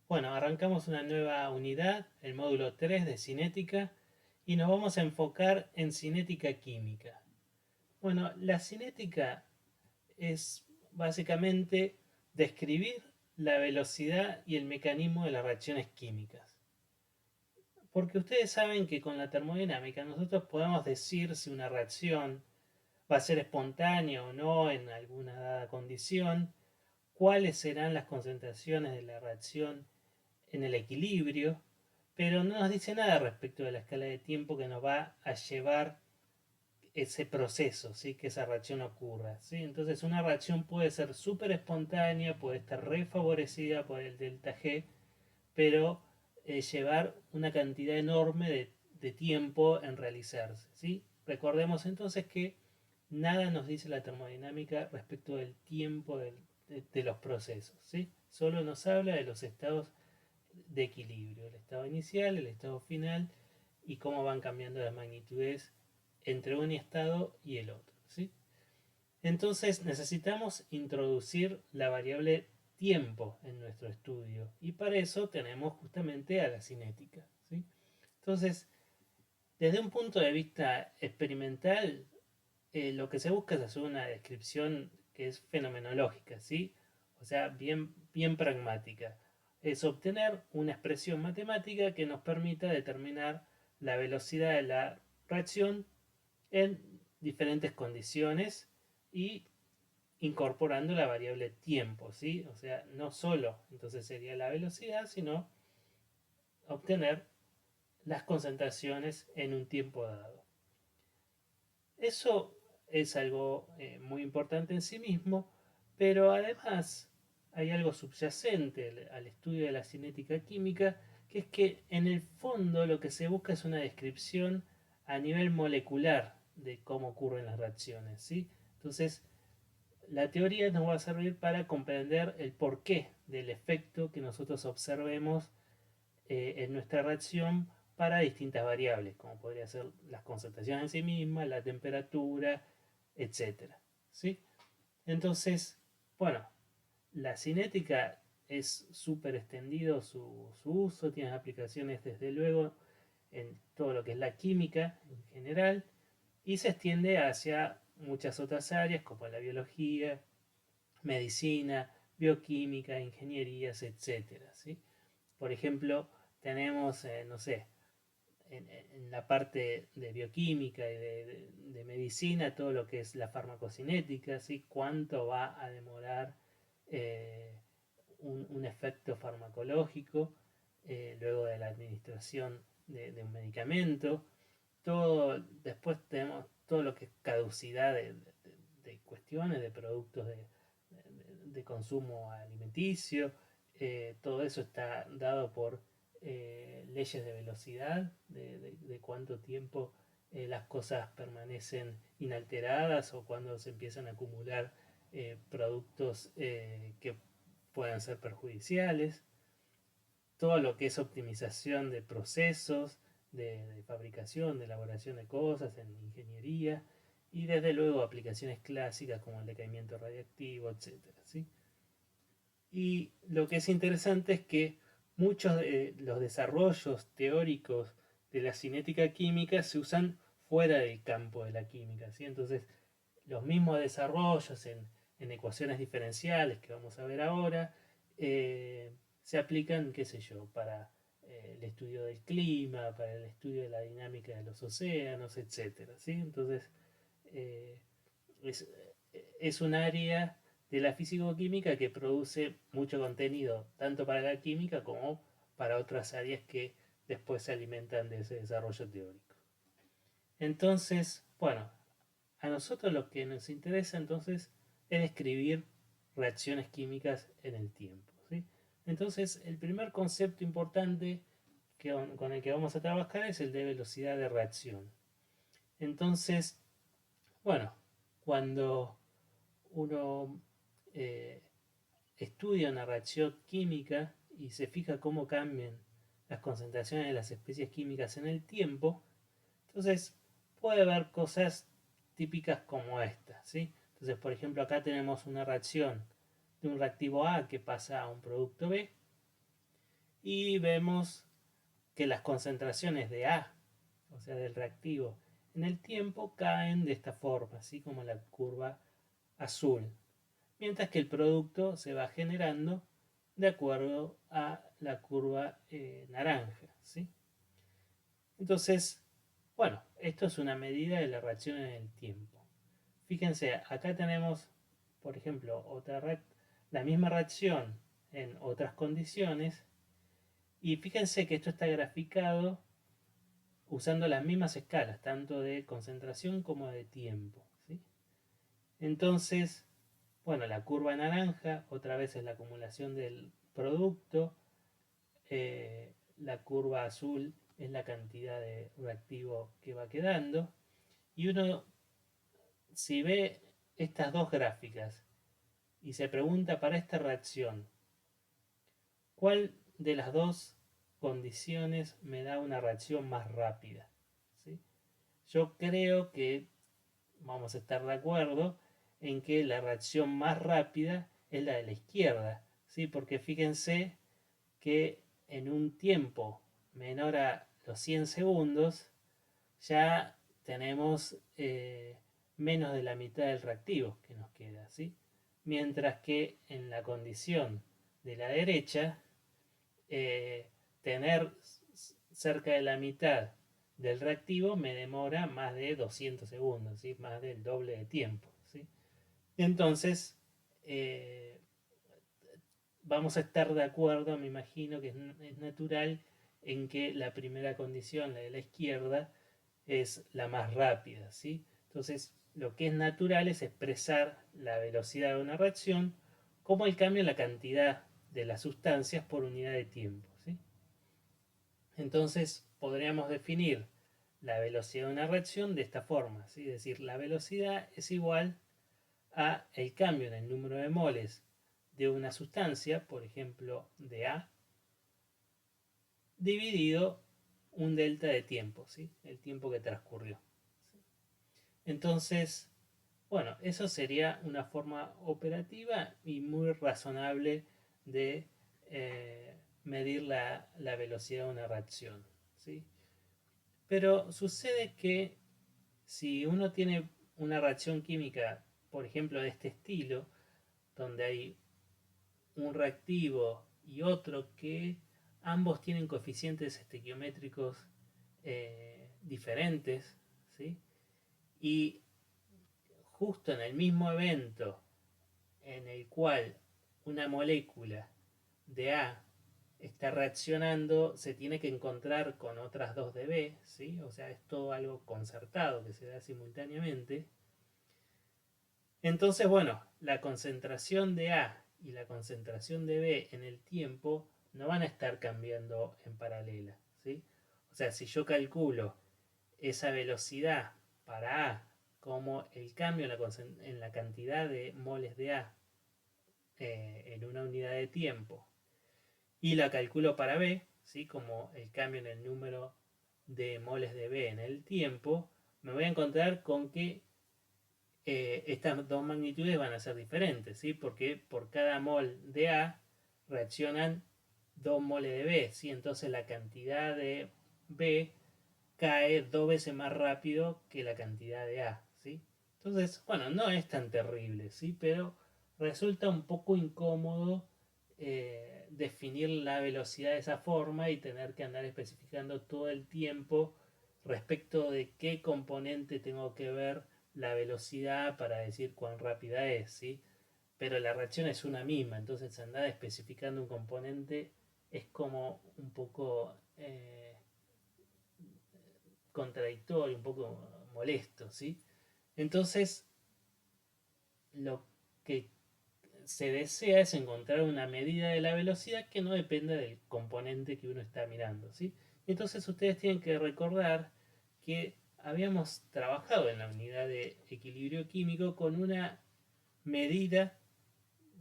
Bueno, arrancamos una nueva unidad, el módulo 3 de cinética, y nos vamos a enfocar en cinética química. Bueno, la cinética es básicamente describir la velocidad y el mecanismo de las reacciones químicas. Porque ustedes saben que con la termodinámica nosotros podemos decir si una reacción va a ser espontánea o no en alguna dada condición, cuáles serán las concentraciones de la reacción en el equilibrio, pero no nos dice nada respecto de la escala de tiempo que nos va a llevar ese proceso, ¿sí? Que esa reacción ocurra. ¿Sí? Entonces una reacción puede ser súper espontánea, puede estar refavorecida por el delta G, pero llevar una cantidad enorme de tiempo en realizarse. ¿Sí? Recordemos entonces que nada nos dice la termodinámica respecto del tiempo de los procesos. ¿Sí? Solo nos habla de los estados de equilibrio, el estado inicial, el estado final y cómo van cambiando las magnitudes entre un estado y el otro. ¿Sí? Entonces necesitamos introducir la variable tiempo en nuestro estudio y para eso tenemos justamente a la cinética. ¿Sí? Entonces, desde un punto de vista experimental, lo que se busca es hacer una descripción que es fenomenológica, ¿sí? O sea, bien pragmática. Es obtener una expresión matemática que nos permita determinar la velocidad de la reacción en diferentes condiciones y incorporando la variable tiempo, ¿sí? O sea, no solo entonces sería la velocidad, sino obtener las concentraciones en un tiempo dado. Eso es algo muy importante en sí mismo, pero además hay algo subyacente al estudio de la cinética química, que es que en el fondo lo que se busca es una descripción a nivel molecular de cómo ocurren las reacciones, ¿sí? Entonces, la teoría nos va a servir para comprender el porqué del efecto que nosotros observemos en nuestra reacción para distintas variables, como podría ser las concentraciones en sí mismas, la temperatura, etcétera. ¿Sí? Entonces, bueno, la cinética es súper extendido su uso, tiene aplicaciones desde luego en todo lo que es la química en general y se extiende hacia muchas otras áreas como la biología, medicina, bioquímica, ingenierías, etcétera. ¿Sí? Por ejemplo, tenemos, no sé, en la parte de bioquímica y de medicina, todo lo que es la farmacocinética, ¿sí? Cuánto va a demorar eh, un efecto farmacológico luego de la administración de un medicamento. Todo, después tenemos todo lo que es caducidad de cuestiones, de productos de consumo alimenticio. Todo eso está dado por leyes de velocidad, de cuánto tiempo las cosas permanecen inalteradas o cuando se empiezan a acumular productos que puedan ser perjudiciales. Todo lo que es optimización de procesos, de fabricación, de elaboración de cosas en ingeniería y desde luego aplicaciones clásicas como el decaimiento radiactivo, etcétera. ¿Sí? Y lo que es interesante es que muchos de los desarrollos teóricos de la cinética química se usan fuera del campo de la química. ¿Sí? Entonces, los mismos desarrollos en ecuaciones diferenciales que vamos a ver ahora se aplican, qué sé yo, para el estudio del clima, para el estudio de la dinámica de los océanos, etcétera. ¿Sí? Entonces, eh, es, es un área de la físico-química que produce mucho contenido, tanto para la química como para otras áreas que después se alimentan de ese desarrollo teórico. Entonces, bueno, a nosotros lo que nos interesa entonces es describir reacciones químicas en el tiempo. ¿Sí? Entonces, el primer concepto importante con el que vamos a trabajar es el de velocidad de reacción. Entonces, bueno, cuando uno eh, estudia una reacción química y se fija cómo cambian las concentraciones de las especies químicas en el tiempo, entonces puede haber cosas típicas como esta, ¿sí? Entonces, por ejemplo, acá tenemos una reacción de un reactivo A que pasa a un producto B y vemos que las concentraciones de A, o sea, del reactivo, en el tiempo caen de esta forma, así como la curva azul, mientras que el producto se va generando de acuerdo a la curva naranja, ¿sí? Entonces, bueno, esto es una medida de la reacción en el tiempo. Fíjense, acá tenemos, por ejemplo, la misma reacción en otras condiciones, y fíjense que esto está graficado usando las mismas escalas, tanto de concentración como de tiempo, ¿sí? Entonces, bueno, la curva naranja otra vez es la acumulación del producto, la curva azul es la cantidad de reactivo que va quedando, y uno, si ve estas dos gráficas y se pregunta para esta reacción, ¿cuál de las dos condiciones me da una reacción más rápida? ¿Sí? Yo creo que vamos a estar de acuerdo en que la reacción más rápida es la de la izquierda, ¿sí? Porque fíjense que en un tiempo menor a los 100 segundos ya tenemos menos de la mitad del reactivo que nos queda, ¿sí? Mientras que en la condición de la derecha, tener cerca de la mitad del reactivo me demora más de 200 segundos, ¿sí? Más del doble de tiempo, ¿sí? Entonces, eh, vamos a estar de acuerdo, me imagino que es natural, en que la primera condición, la de la izquierda, es la más rápida, ¿sí? Entonces, lo que es natural es expresar la velocidad de una reacción como el cambio en la cantidad de las sustancias por unidad de tiempo, ¿sí? Entonces, podríamos definir la velocidad de una reacción de esta forma, ¿sí? Es decir, la velocidad es igual a el cambio en el número de moles de una sustancia, por ejemplo, de A, dividido un delta de tiempo, ¿sí? El tiempo que transcurrió. Entonces, bueno, eso sería una forma operativa y muy razonable de medir la velocidad de una reacción, ¿sí? Pero sucede que si uno tiene una reacción química, por ejemplo, de este estilo, donde hay un reactivo y otro que ambos tienen coeficientes estequiométricos diferentes, ¿sí? Y justo en el mismo evento en el cual una molécula de A está reaccionando, se tiene que encontrar con otras dos de B, ¿sí? O sea, es todo algo concertado que se da simultáneamente. Entonces, bueno, la concentración de A y la concentración de B en el tiempo no van a estar cambiando en paralela, ¿sí? O sea, si yo calculo esa velocidad para A como el cambio en la cantidad de moles de A en una unidad de tiempo y la calculo para B, ¿sí? Como el cambio en el número de moles de B en el tiempo, me voy a encontrar con que estas dos magnitudes van a ser diferentes, ¿sí? Porque por cada mol de A reaccionan 2 moles de B, ¿sí? Entonces la cantidad de B cae 2 veces más rápido que la cantidad de A, ¿sí? Entonces, bueno, no es tan terrible, ¿sí? Pero resulta un poco incómodo definir la velocidad de esa forma y tener que andar especificando todo el tiempo respecto de qué componente tengo que ver la velocidad para decir cuán rápida es, ¿sí? Pero la reacción es una misma, entonces andar especificando un componente es como un poco contradictorio, un poco molesto, ¿sí? Entonces, lo que se desea es encontrar una medida de la velocidad que no dependa del componente que uno está mirando, ¿sí? Entonces ustedes tienen que recordar que habíamos trabajado en la unidad de equilibrio químico con una medida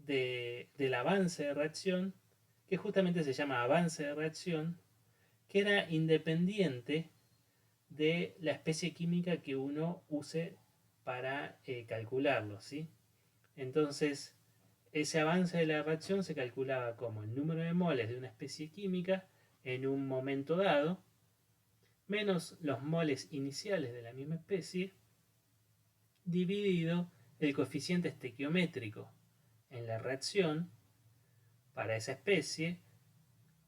del avance de reacción, que justamente se llama avance de reacción, que era independiente de la especie química que uno use para calcularlo, ¿sí? Entonces, ese avance de la reacción se calculaba como el número de moles de una especie química en un momento dado, menos los moles iniciales de la misma especie, dividido el coeficiente estequiométrico en la reacción para esa especie,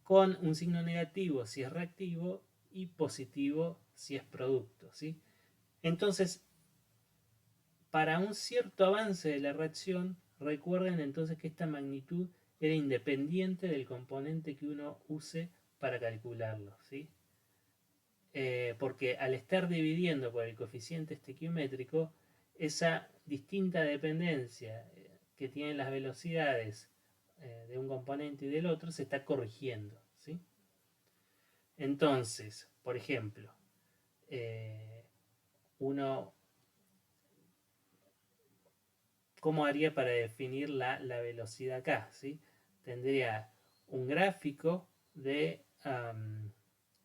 con un signo negativo si es reactivo y positivo si es producto, ¿sí? Entonces, para un cierto avance de la reacción, recuerden entonces que esta magnitud era independiente del componente que uno use para calcularlo, ¿sí? Porque al estar dividiendo por el coeficiente estequiométrico, esa distinta dependencia que tienen las velocidades de un componente y del otro se está corrigiendo, ¿sí? Entonces, por ejemplo, eh, uno, ¿cómo haría para definir la velocidad acá? ¿Sí? Tendría un gráfico de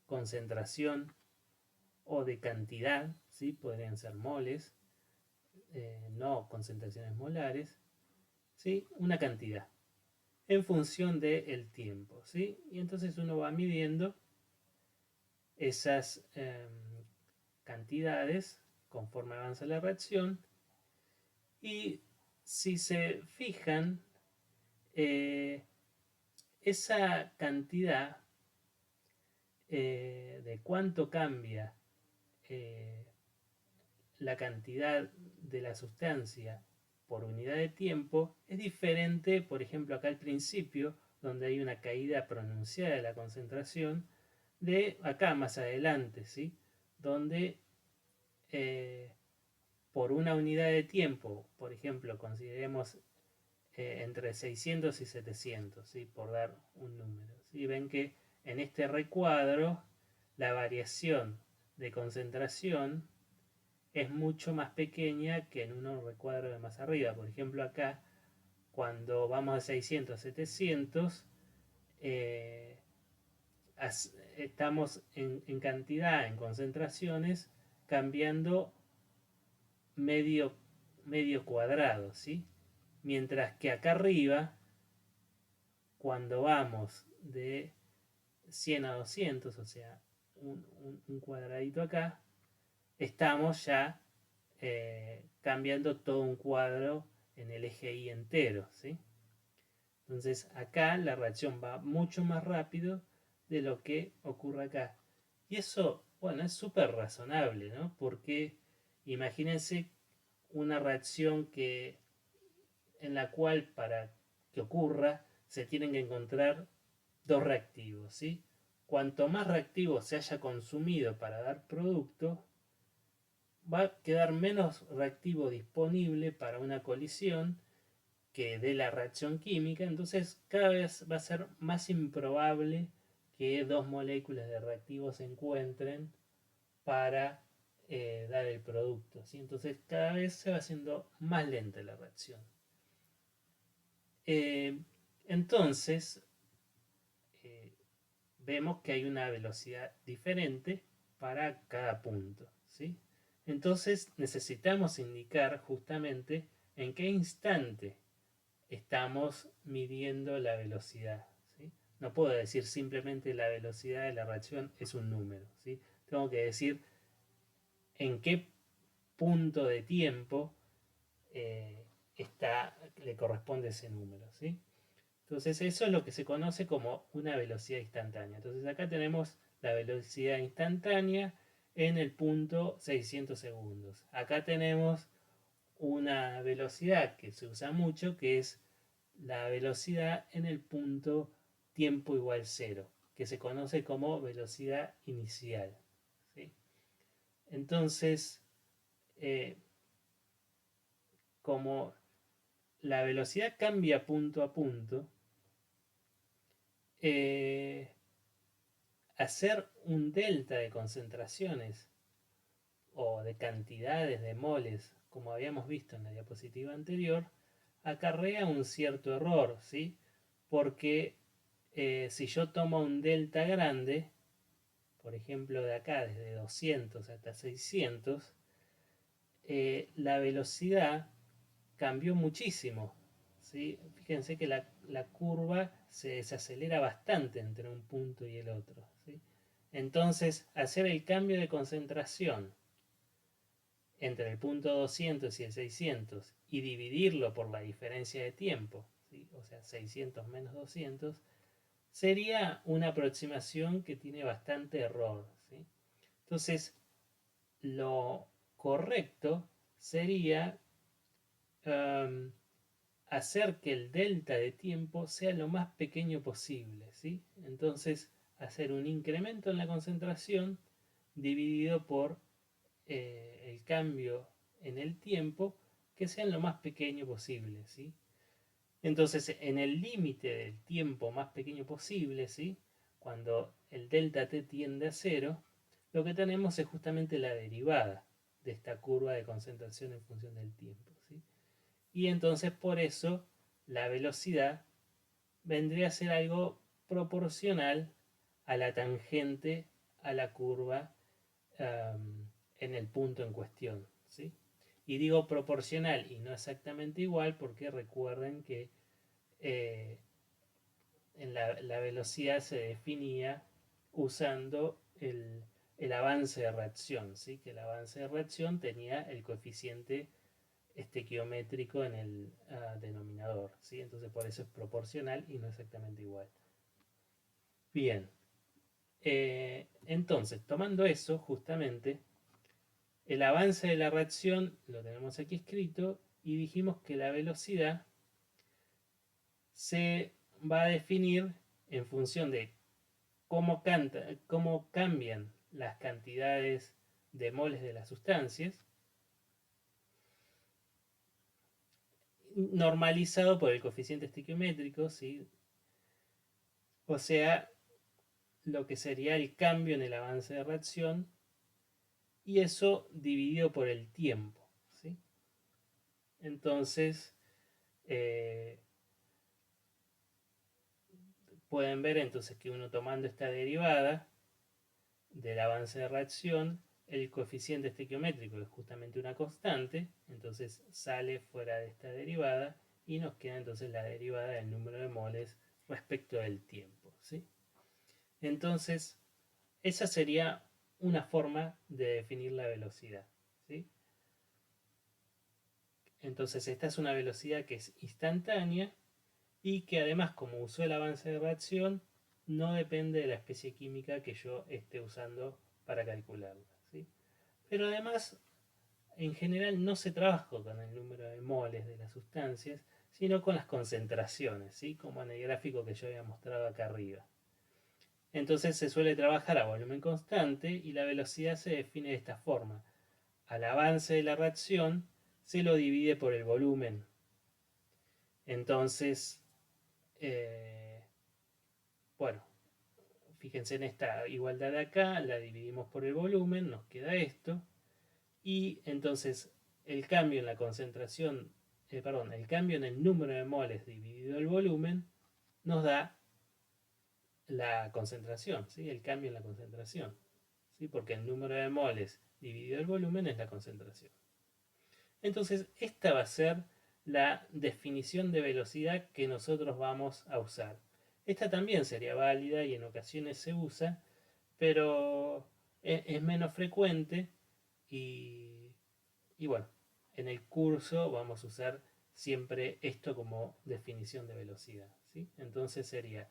concentración o de cantidad, ¿sí? Podrían ser moles, no concentraciones molares, ¿sí? Una cantidad en función del tiempo, ¿sí? Y entonces uno va midiendo esas cantidades conforme avanza la reacción. Y si se fijan, eh, esa cantidad de cuánto cambia eh, la cantidad de la sustancia por unidad de tiempo es diferente, por ejemplo, acá al principio, donde hay una caída pronunciada de la concentración, de acá más adelante, ¿sí? Donde eh, por una unidad de tiempo, por ejemplo, consideremos entre 600 y 700, ¿sí? Por dar un número. ¿Sí? Ven que en este recuadro la variación de concentración es mucho más pequeña que en un recuadro de más arriba. Por ejemplo, acá, cuando vamos de 600 a 700, eh, estamos en cantidad, en concentraciones, cambiando medio, medio cuadrado, ¿sí? Mientras que acá arriba, cuando vamos de 100 a 200, o sea, un cuadradito acá, estamos ya cambiando todo un cuadro en el eje Y entero, ¿sí? Entonces acá la reacción va mucho más rápido de lo que ocurre acá. Y eso, bueno, es súper razonable, ¿no? Porque imagínense una reacción en la cual para que ocurra se tienen que encontrar dos reactivos, ¿sí? Cuanto más reactivo se haya consumido para dar producto, va a quedar menos reactivo disponible para una colisión que dé la reacción química, entonces cada vez va a ser más improbable que dos moléculas de reactivos se encuentren para dar el producto, ¿sí? Entonces cada vez se va haciendo más lenta la reacción. Eh, entonces, eh, vemos que hay una velocidad diferente para cada punto, ¿sí? Entonces necesitamos indicar justamente en qué instante estamos midiendo la velocidad, ¿sí? No puedo decir simplemente la velocidad de la reacción es un número, ¿sí? Tengo que decir en qué punto de tiempo le corresponde ese número, ¿sí? Entonces eso es lo que se conoce como una velocidad instantánea. Entonces acá tenemos la velocidad instantánea en el punto 600 segundos. Acá tenemos una velocidad que se usa mucho, que es la velocidad en el punto tiempo igual cero, que se conoce como velocidad inicial, ¿sí? Entonces, eh, como la velocidad cambia punto a punto, eh, hacer un delta de concentraciones o de cantidades de moles, como habíamos visto en la diapositiva anterior, acarrea un cierto error, ¿sí? Porque si yo tomo un delta grande, por ejemplo de acá desde 200 hasta 600, la velocidad cambió muchísimo, ¿sí? Fíjense que la curva se desacelera bastante entre un punto y el otro, ¿sí? Entonces, hacer el cambio de concentración entre el punto 200 y el 600 y dividirlo por la diferencia de tiempo, ¿sí? O sea, 600 menos 200, sería una aproximación que tiene bastante error, ¿sí? Entonces, lo correcto sería um, hacer que el delta de tiempo sea lo más pequeño posible, ¿sí? Entonces, hacer un incremento en la concentración dividido por el cambio en el tiempo que sea lo más pequeño posible, ¿sí? Entonces, en el límite del tiempo más pequeño posible, ¿sí? Cuando el delta t tiende a cero, lo que tenemos es justamente la derivada de esta curva de concentración en función del tiempo, ¿sí? Y entonces por eso la velocidad vendría a ser algo proporcional a la tangente a la curva en el punto en cuestión, ¿sí? Y digo proporcional y no exactamente igual porque recuerden que eh, en la velocidad se definía usando el avance de reacción, ¿sí? Que el avance de reacción tenía el coeficiente estequiométrico en el denominador, ¿sí? Entonces por eso es proporcional y no exactamente igual. Bien, entonces tomando eso justamente, el avance de la reacción lo tenemos aquí escrito y dijimos que la velocidad se va a definir en función de cómo cambian las cantidades de moles de las sustancias, normalizado por el coeficiente estequiométrico, ¿sí? O sea, lo que sería el cambio en el avance de reacción y eso dividido por el tiempo, ¿sí? Entonces, eh, pueden ver entonces que uno tomando esta derivada del avance de reacción, el coeficiente estequiométrico es justamente una constante, entonces sale fuera de esta derivada y nos queda entonces la derivada del número de moles respecto del tiempo, ¿sí? Entonces, esa sería una forma de definir la velocidad, ¿sí? Entonces, esta es una velocidad que es instantánea y que además, como usó el avance de reacción, no depende de la especie química que yo esté usando para calcularla, ¿sí? Pero además, en general no se trabaja con el número de moles de las sustancias, sino con las concentraciones, ¿sí? Como en el gráfico que yo había mostrado acá arriba. Entonces se suele trabajar a volumen constante y la velocidad se define de esta forma. Al avance de la reacción se lo divide por el volumen. Entonces, eh, bueno, fíjense en esta igualdad de acá, la dividimos por el volumen, nos queda esto. Y entonces el cambio en la concentración, perdón, el cambio en el número de moles dividido el volumen nos da la concentración, ¿sí? El cambio en la concentración, ¿sí? Porque el número de moles dividido el volumen es la concentración. Entonces, esta va a ser la definición de velocidad que nosotros vamos a usar. Esta también sería válida y en ocasiones se usa, pero es menos frecuente y, y bueno, en el curso vamos a usar siempre esto como definición de velocidad, ¿sí? Entonces sería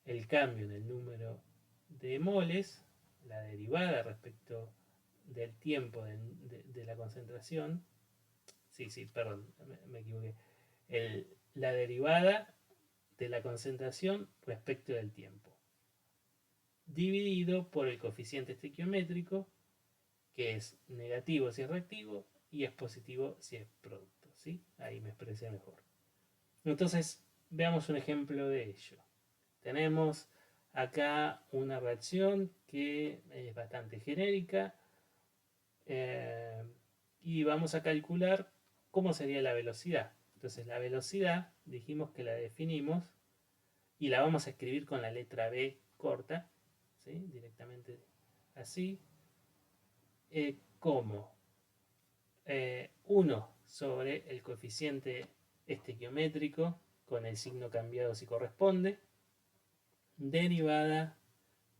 el cambio en el número de moles, la derivada respecto del tiempo de la concentración, sí, perdón, me equivoqué, la derivada de la concentración respecto del tiempo, dividido por el coeficiente estequiométrico, que es negativo si es reactivo y es positivo si es producto, ¿sí? Ahí me expresé mejor. Entonces, veamos un ejemplo de ello. Tenemos acá una reacción que es bastante genérica eh, y vamos a calcular cómo sería la velocidad. Entonces la velocidad dijimos que la definimos y la vamos a escribir con la letra B corta, ¿sí? Directamente así, como 1 sobre el coeficiente estequiométrico con el signo cambiado si corresponde, derivada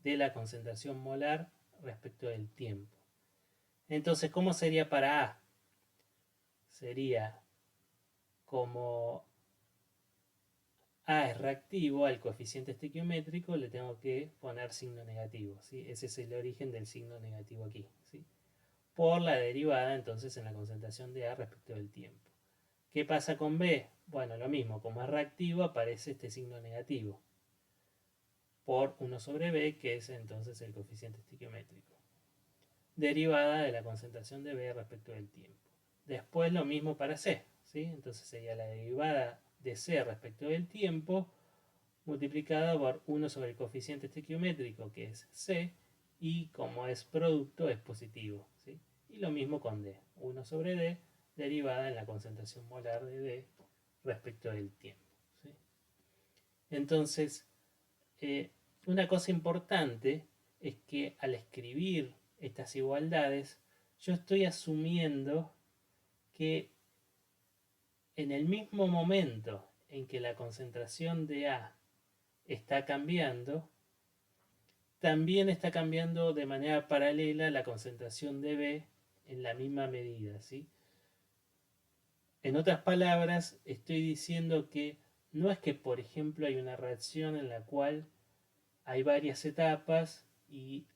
de la concentración molar respecto del tiempo. Entonces, ¿cómo sería para A? Sería como A es reactivo, al coeficiente estequiométrico le tengo que poner signo negativo, ¿sí? Ese es el origen del signo negativo aquí, ¿sí? Por la derivada entonces en la concentración de A respecto del tiempo. ¿Qué pasa con B? Bueno, lo mismo, como es reactivo aparece este signo negativo por 1 sobre B, que es entonces el coeficiente estequiométrico. Derivada de la concentración de B respecto del tiempo. Después lo mismo para C, ¿sí? Entonces sería la derivada de C respecto del tiempo multiplicada por 1 sobre el coeficiente estequiométrico, que es C, y como es producto es positivo, ¿sí? Y lo mismo con D, 1 sobre D, derivada en la concentración molar de D respecto del tiempo, ¿sí? Entonces, una cosa importante es que al escribir estas igualdades, yo estoy asumiendo que en el mismo momento en que la concentración de A está cambiando, también está cambiando de manera paralela la concentración de B en la misma medida, ¿sí? En otras palabras, estoy diciendo que no es que, por ejemplo, hay una reacción en la cual hay varias etapas y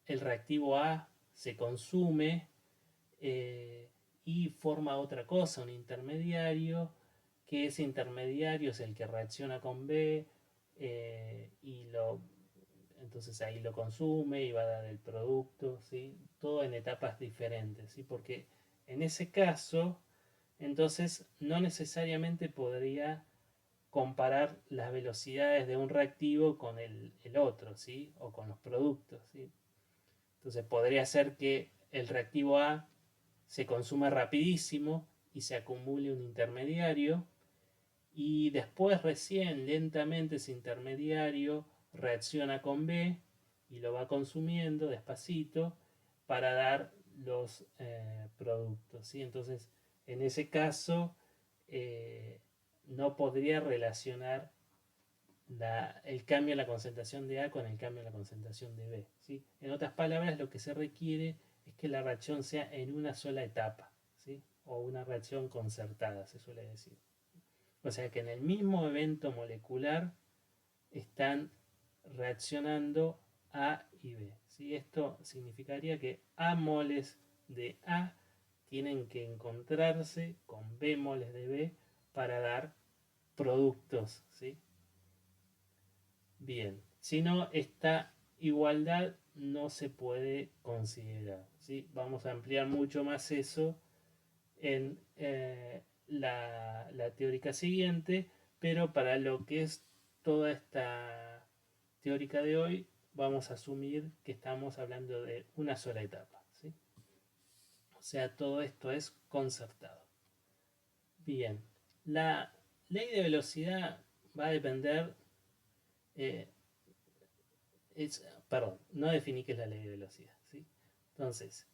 el reactivo A se consume y forma otra cosa, un intermediario, que ese intermediario es el que reacciona con B y entonces ahí lo consume y va a dar el producto, ¿sí? Todo en etapas diferentes, ¿sí? Porque en ese caso, entonces no necesariamente podría comparar las velocidades de un reactivo con el otro, ¿sí? O con los productos, ¿sí? Entonces podría ser que el reactivo A se consuma rapidísimo y se acumule un intermediario y después recién lentamente ese intermediario reacciona con B y lo va consumiendo despacito para dar los productos, ¿sí? Entonces en ese caso no podría relacionar el cambio en la concentración de A con el cambio en la concentración de B, ¿sí? En otras palabras, lo que se requiere es que la reacción sea en una sola etapa, ¿sí? O una reacción concertada, se suele decir. O sea que en el mismo evento molecular están reaccionando A y B, ¿sí? Esto significaría que A moles de A tienen que encontrarse con B moles de B para dar productos, ¿sí? Bien, si no, esta igualdad no se puede considerar, ¿sí? Vamos a ampliar mucho más eso en la teórica siguiente, pero para lo que es toda esta teórica de hoy, vamos a asumir que estamos hablando de una sola etapa, ¿sí? O sea, todo esto es concertado. Bien, la ley de velocidad va a depender eh, perdón, no definí qué es la ley de velocidad, ¿sí? Entonces,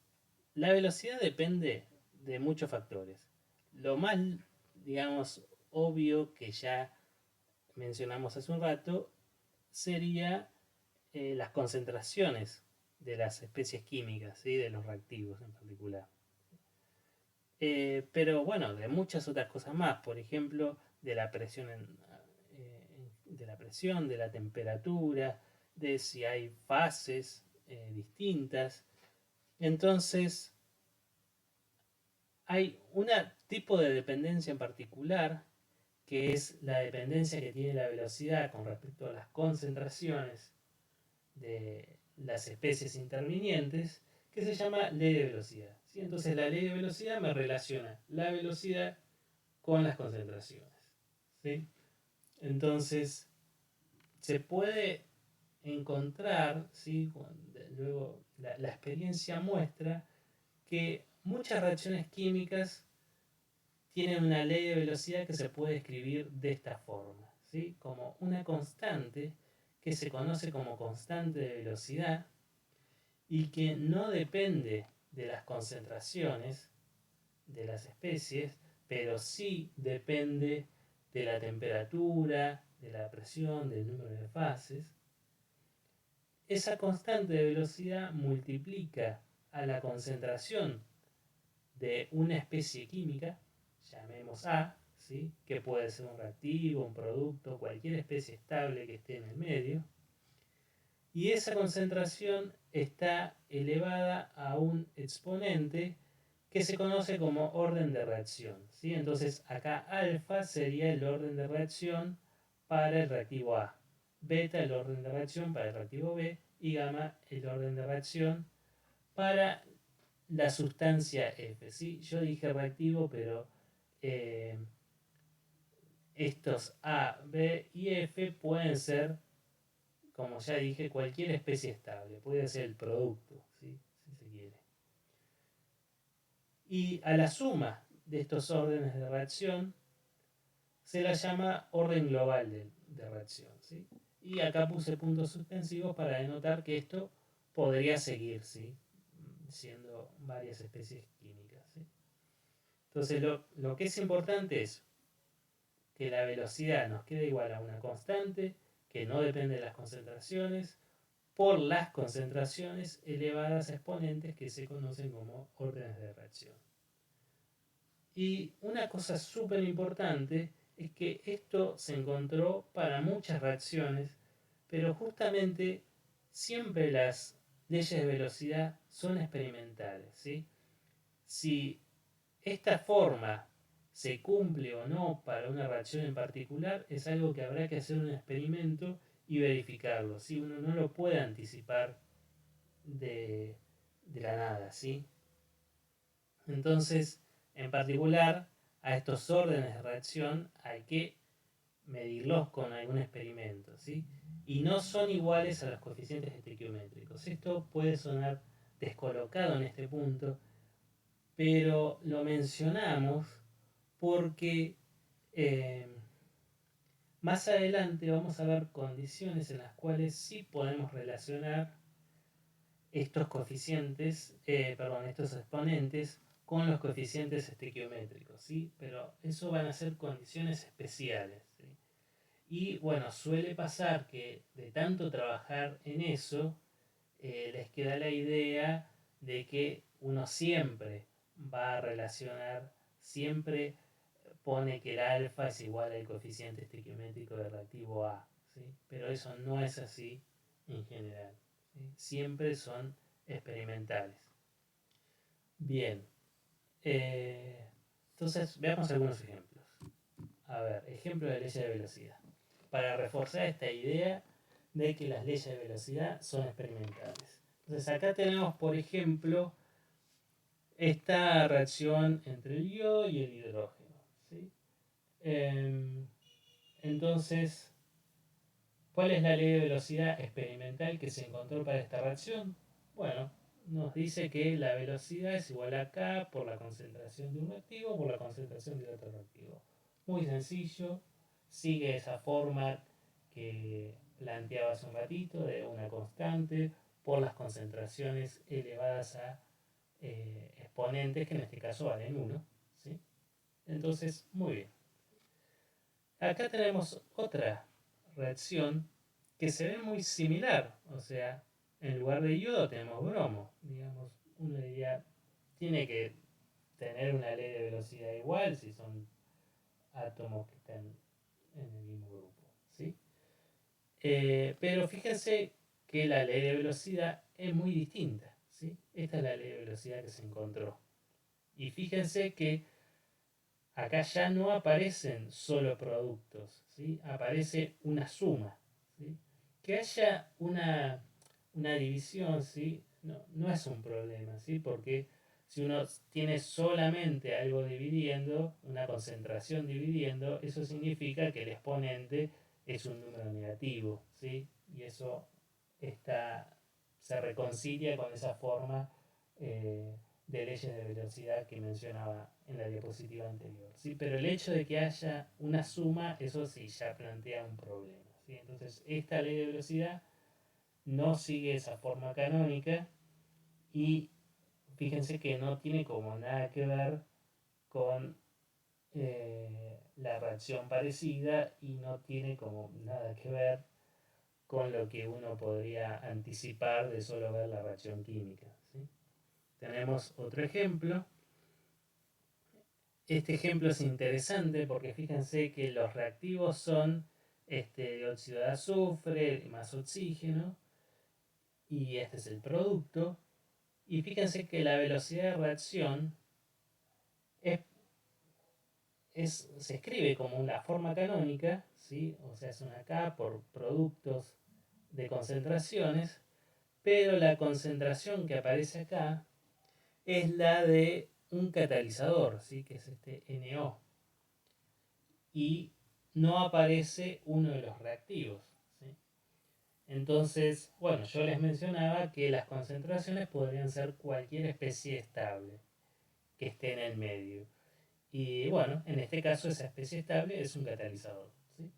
la velocidad depende de muchos factores. Lo más, digamos, obvio que ya mencionamos hace un rato sería las concentraciones de las especies químicas, ¿sí? De los reactivos en particular. Pero bueno, de muchas otras cosas más, por ejemplo, de la presión, de la temperatura, de si hay fases distintas. Entonces, hay un tipo de dependencia en particular, que es la dependencia que tiene la velocidad con respecto a las concentraciones de las especies intervinientes, que se llama ley de velocidad, ¿sí? Entonces la ley de velocidad me relaciona la velocidad con las concentraciones, ¿sí? Entonces se puede encontrar, ¿sí? Luego la experiencia muestra que muchas reacciones químicas tienen una ley de velocidad que se puede escribir de esta forma, ¿sí? Como una constante que se conoce como constante de velocidad y que no depende de las concentraciones de las especies, pero sí depende de la temperatura, de la presión, del número de fases. Esa constante de velocidad multiplica a la concentración de una especie química, llamemos A, ¿sí? Que puede ser un reactivo, un producto, cualquier especie estable que esté en el medio, y esa concentración está elevada a un exponente que se conoce como orden de reacción, ¿sí? Entonces acá alfa sería el orden de reacción para el reactivo A, beta el orden de reacción para el reactivo B y gamma el orden de reacción para la sustancia F, ¿sí? Yo dije reactivo, pero eh, estos A, B y F pueden ser, como ya dije, cualquier especie estable, puede ser el producto, ¿sí? Si se quiere. Y a la suma de estos órdenes de reacción se la llama orden global de reacción, ¿sí? Y acá puse puntos suspensivos para denotar que esto podría seguir, ¿sí? Siendo varias especies químicas, ¿sí? Entonces lo que es importante es que la velocidad nos quede igual a una constante que no depende de las concentraciones por las concentraciones elevadas a exponentes que se conocen como órdenes de reacción. Y una cosa súper importante es que esto se encontró para muchas reacciones, pero justamente siempre las leyes de velocidad son experimentales, ¿sí? Si esta forma se cumple o no para una reacción en particular es algo que habrá que hacer un experimento y verificarlo, ¿sí? Uno no lo puede anticipar de, de la nada, ¿sí? Entonces, en particular, a estos órdenes de reacción hay que medirlos con algún experimento, ¿sí? Y no son iguales a los coeficientes estequiométricos. Esto puede sonar descolocado en este punto, pero lo mencionamos porque eh, más adelante vamos a ver condiciones en las cuales sí podemos relacionar estos coeficientes, estos exponentes con los coeficientes estequiométricos, ¿sí? Pero eso van a ser condiciones especiales, ¿sí? Y bueno, suele pasar que de tanto trabajar en eso, les queda la idea de que uno siempre va a relacionar, siempre pone que el alfa es igual al coeficiente estequiométrico del reactivo A, ¿sí? Pero eso no es así en general, ¿sí? Siempre son experimentales. Bien, entonces veamos algunos ejemplos. A ver, ejemplo de leyes de velocidad. Para reforzar esta idea de que las leyes de velocidad son experimentales. Entonces acá tenemos, por ejemplo, esta reacción entre el yodo y el hidrógeno, ¿sí? Entonces, ¿cuál es la ley de velocidad experimental que se encontró para esta reacción? Bueno, nos dice que la velocidad es igual a K por la concentración de un reactivo por la concentración de otro reactivo. Muy sencillo, sigue esa forma que planteaba hace un ratito de una constante por las concentraciones elevadas a exponentes que en este caso valen 1, ¿sí? Entonces, muy bien. Acá tenemos otra reacción que se ve muy similar, o sea, en lugar de yodo tenemos bromo, digamos, uno diría, tiene que tener una ley de velocidad igual si son átomos que están en el mismo grupo, ¿sí? Pero fíjense que la ley de velocidad es muy distinta, ¿sí? Esta es la ley de velocidad que se encontró. Y fíjense que acá ya no aparecen solo productos, ¿sí? Aparece una suma, ¿sí? Que haya una división, ¿sí? No es un problema, ¿sí? Porque si uno tiene solamente algo dividiendo, una concentración dividiendo, eso significa que el exponente es un número negativo, ¿sí? Y eso se reconcilia con esa forma de leyes de velocidad que mencionaba en la diapositiva anterior, ¿sí? Pero el hecho de que haya una suma, eso sí ya plantea un problema, ¿sí? Entonces, esta ley de velocidad no sigue esa forma canónica y fíjense que no tiene como nada que ver con la reacción parecida y no tiene como nada que ver con lo que uno podría anticipar de solo ver la reacción química, ¿sí? Tenemos otro ejemplo. Este ejemplo es interesante porque fíjense que los reactivos son óxido de azufre más oxígeno, y este es el producto. Y fíjense que la velocidad de reacción es, se escribe como una forma canónica, ¿sí? O sea, es una K por productos de concentraciones, pero la concentración que aparece acá es la de un catalizador, ¿sí? Que es este NO. Y no aparece uno de los reactivos, ¿sí? Entonces, bueno, yo les mencionaba que las concentraciones podrían ser cualquier especie estable que esté en el medio. Y bueno, en este caso esa especie estable es un catalizador, ¿sí?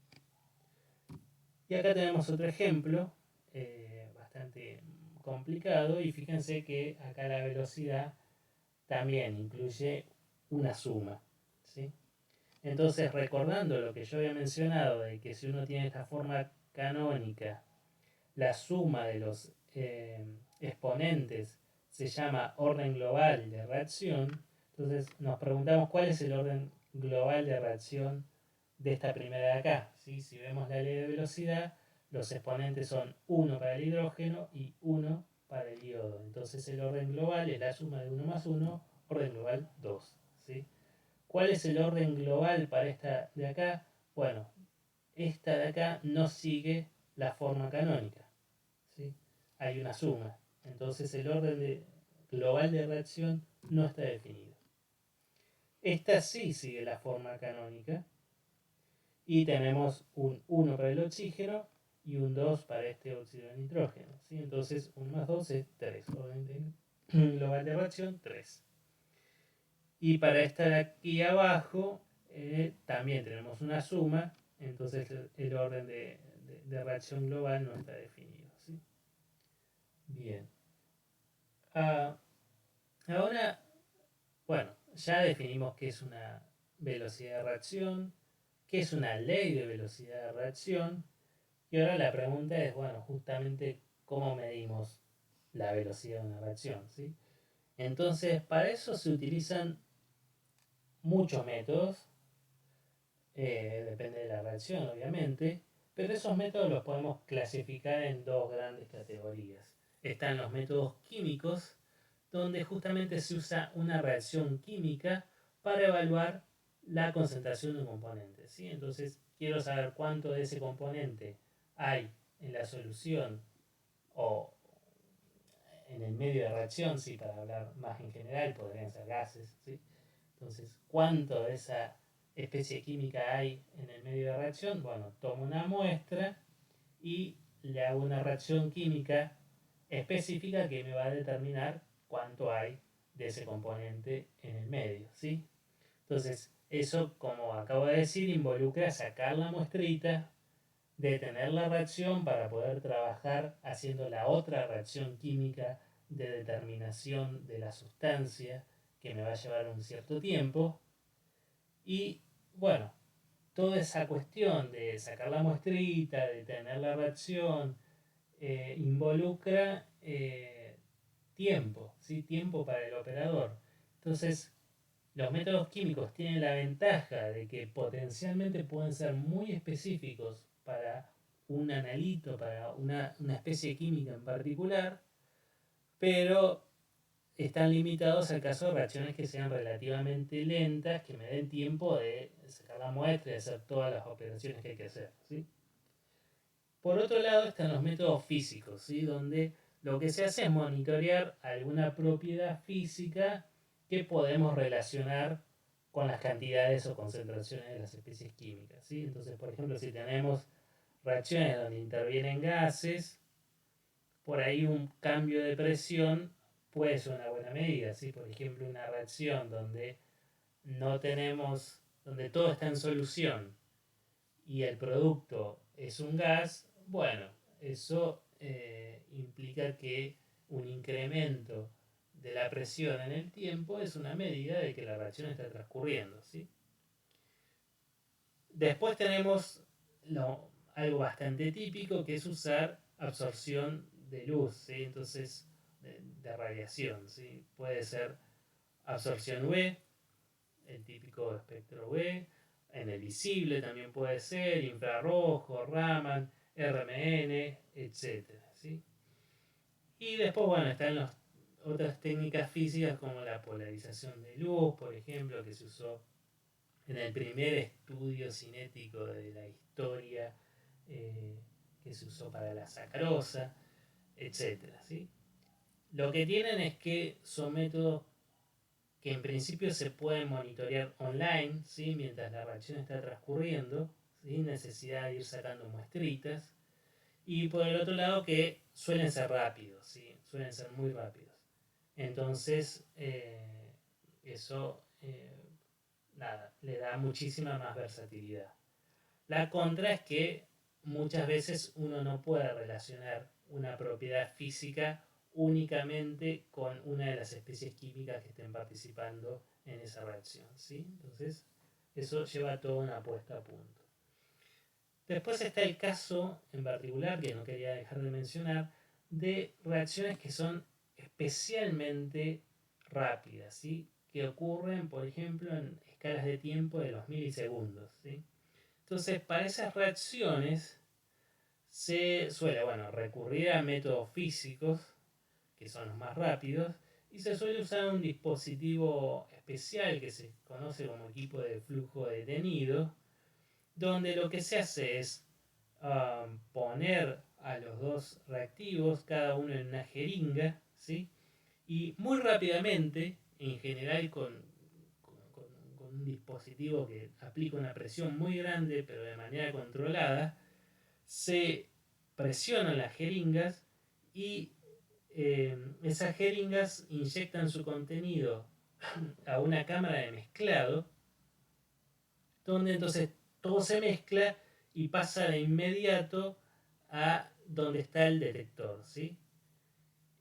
Y acá tenemos otro ejemplo bastante complicado, y fíjense que acá la velocidad también incluye una suma, ¿sí? Entonces, recordando lo que yo había mencionado de que si uno tiene esta forma canónica, la suma de los exponentes se llama orden global de reacción. Entonces nos preguntamos cuál es el orden global de reacción de esta primera de acá, ¿sí? Si vemos la ley de velocidad, los exponentes son 1 para el hidrógeno y 1 para el iodo. Entonces el orden global es la suma de 1 más 1, orden global 2, ¿sí? ¿Cuál es el orden global para esta de acá? Bueno, esta de acá no sigue la forma canónica, ¿sí? Hay una suma. Entonces el orden global de reacción no está definido. Esta sí sigue la forma canónica. Y tenemos un 1 para el oxígeno y un 2 para este óxido de nitrógeno, ¿sí? Entonces 1 más 2 es 3. Orden global de reacción 3. Y para esta de aquí abajo también tenemos una suma. Entonces el orden de reacción global no está definido, ¿sí? Bien. Ah, ahora, bueno, ya definimos qué es una velocidad de reacción, qué es una ley de velocidad de reacción, y ahora la pregunta es, bueno, justamente cómo medimos la velocidad de una reacción, ¿sí? Entonces, para eso se utilizan muchos métodos, depende de la reacción, obviamente, pero esos métodos los podemos clasificar en dos grandes categorías. Están los métodos químicos, donde justamente se usa una reacción química para evaluar la concentración de un componente, ¿sí? Entonces, quiero saber cuánto de ese componente hay en la solución o en el medio de reacción, ¿sí? Para hablar más en general, podrían ser gases, ¿sí? Entonces, ¿cuánto de esa especie química hay en el medio de reacción? Bueno, tomo una muestra y le hago una reacción química específica que me va a determinar cuánto hay de ese componente en el medio, ¿sí? Entonces, eso, como acabo de decir, involucra sacar la muestrita, detener la reacción para poder trabajar haciendo la otra reacción química de determinación de la sustancia, que me va a llevar un cierto tiempo. Y bueno, toda esa cuestión de sacar la muestrita, de detener la reacción, involucra tiempo, ¿sí? Tiempo para el operador. Entonces, los métodos químicos tienen la ventaja de que potencialmente pueden ser muy específicos para un analito, para una especie química en particular, pero están limitados al caso de reacciones que sean relativamente lentas, que me den tiempo de sacar la muestra y hacer todas las operaciones que hay que hacer, ¿sí? Por otro lado están los métodos físicos, ¿sí? Donde lo que se hace es monitorear alguna propiedad física que podemos relacionar con las cantidades o concentraciones de las especies químicas, ¿sí? Entonces, por ejemplo, si tenemos reacciones donde intervienen gases, por ahí un cambio de presión puede ser una buena medida, ¿sí? Por ejemplo, una reacción donde no tenemos, donde todo está en solución y el producto es un gas, bueno, eso implica que un incremento de la presión en el tiempo es una medida de que la reacción está transcurriendo, ¿sí? Después tenemos algo bastante típico, que es usar absorción de luz, ¿sí? Entonces, de radiación, ¿sí? Puede ser absorción UV, el típico espectro UV, en el visible también puede ser, infrarrojo, Raman, RMN, etcétera, ¿sí? Y después, bueno, están otras técnicas físicas como la polarización de luz, por ejemplo, que se usó en el primer estudio cinético de la historia, eh, que se usó para la sacarosa, etcétera, ¿sí? Lo que tienen es que son métodos que en principio se pueden monitorear online, ¿sí? Mientras la reacción está transcurriendo, sin necesidad de ir sacando muestritas. Y por el otro lado que suelen ser rápidos, ¿sí? Suelen ser muy rápidos. Entonces, eso nada, le da muchísima más versatilidad. La contra es que muchas veces uno no puede relacionar una propiedad física únicamente con una de las especies químicas que estén participando en esa reacción, ¿sí? Entonces, eso lleva toda una puesta a punto. Después está el caso en particular, que no quería dejar de mencionar, de reacciones que son especialmente rápidas, ¿sí? Que ocurren, por ejemplo, en escalas de tiempo de los milisegundos, ¿sí? Entonces, para esas reacciones se suele, bueno, recurrir a métodos físicos, que son los más rápidos, y se suele usar un dispositivo especial que se conoce como equipo de flujo detenido, donde lo que se hace es poner a los dos reactivos, cada uno en una jeringa, ¿sí? Y muy rápidamente, en general con un dispositivo que aplica una presión muy grande, pero de manera controlada, se presionan las jeringas y esas jeringas inyectan su contenido a una cámara de mezclado, donde entonces todo se mezcla y pasa de inmediato a donde está el detector, ¿sí?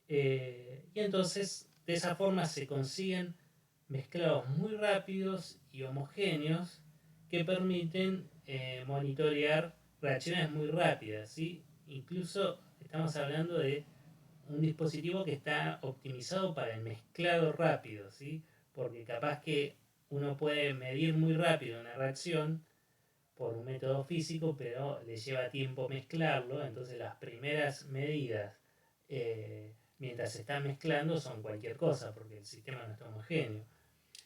Y entonces de esa forma se consiguen mezclados muy rápidos y homogéneos que permiten monitorear reacciones muy rápidas, ¿sí? Incluso estamos hablando de un dispositivo que está optimizado para el mezclado rápido, ¿sí? Porque capaz que uno puede medir muy rápido una reacción por un método físico, pero le lleva tiempo mezclarlo, entonces las primeras medidas mientras se está mezclando son cualquier cosa, porque el sistema no está homogéneo.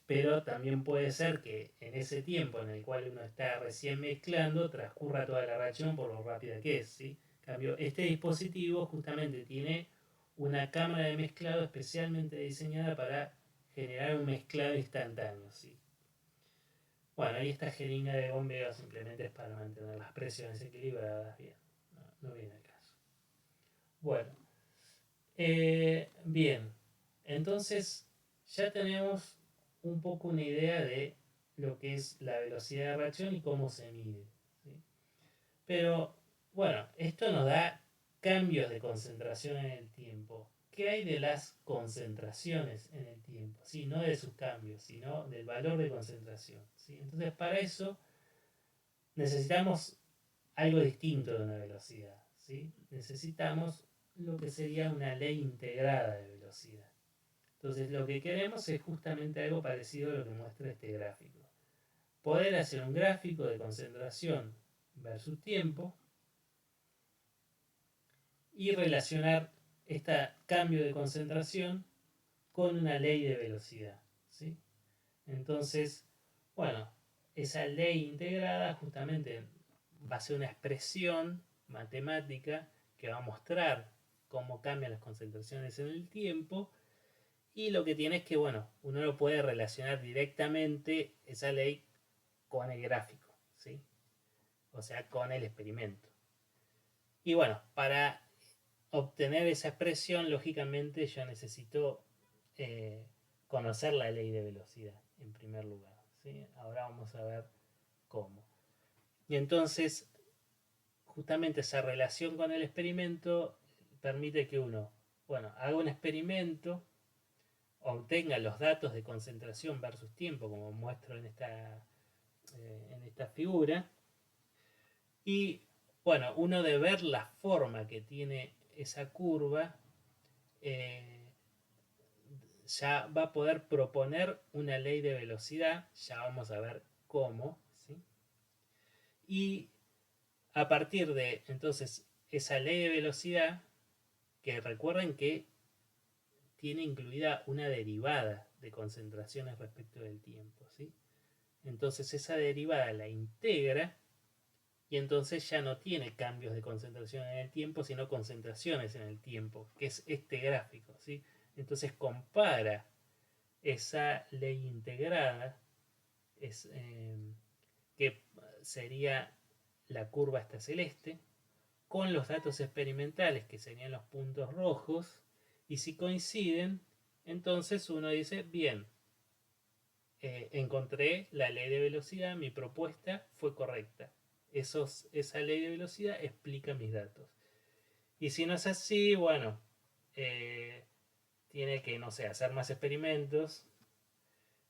Pero también puede ser que en ese tiempo en el cual uno está recién mezclando, transcurra toda la reacción por lo rápida que es, ¿sí? En cambio, este dispositivo justamente tiene una cámara de mezclado especialmente diseñada para generar un mezclado instantáneo, ¿sí? Bueno, ahí esta jeringa de bombeo simplemente es para mantener las presiones equilibradas bien. No viene al caso. Bueno, bien. Entonces ya tenemos un poco una idea de lo que es la velocidad de reacción y cómo se mide, ¿sí? Pero bueno, esto nos da cambios de concentración en el tiempo. ¿Qué hay de las concentraciones en el tiempo? ¿Sí? No de sus cambios, sino del valor de concentración, ¿sí? Entonces, para eso necesitamos algo distinto de una velocidad, ¿sí? Necesitamos lo que sería una ley integrada de velocidad. Entonces, lo que queremos es justamente algo parecido a lo que muestra este gráfico. Poder hacer un gráfico de concentración versus tiempo y relacionar este cambio de concentración con una ley de velocidad, ¿sí? Entonces, bueno, esa ley integrada justamente va a ser una expresión matemática que va a mostrar cómo cambian las concentraciones en el tiempo, y lo que tiene es que, bueno, uno lo puede relacionar directamente esa ley con el gráfico, ¿sí? O sea, con el experimento. Y bueno, para obtener esa expresión, lógicamente yo necesito eh, conocer la ley de velocidad en primer lugar, ¿sí? Ahora vamos a ver cómo. Y entonces, justamente esa relación con el experimento permite que uno, bueno, haga un experimento, obtenga los datos de concentración versus tiempo, como muestro en esta figura, Y bueno, uno de ver la forma que tiene esa curva, eh, ya va a poder proponer una ley de velocidad, ya vamos a ver cómo, ¿sí? Y a partir de entonces esa ley de velocidad, que recuerden que tiene incluida una derivada de concentraciones respecto del tiempo, ¿sí? Entonces esa derivada la integra y entonces ya no tiene cambios de concentración en el tiempo, sino concentraciones en el tiempo, que es este gráfico, ¿sí? Entonces compara esa ley integrada, es, que sería la curva esta celeste, con los datos experimentales, que serían los puntos rojos, y si coinciden, entonces uno dice, bien, encontré la ley de velocidad, mi propuesta fue correcta. Esa ley de velocidad explica mis datos. Y si no es así, bueno, eh, tiene que, no sé, hacer más experimentos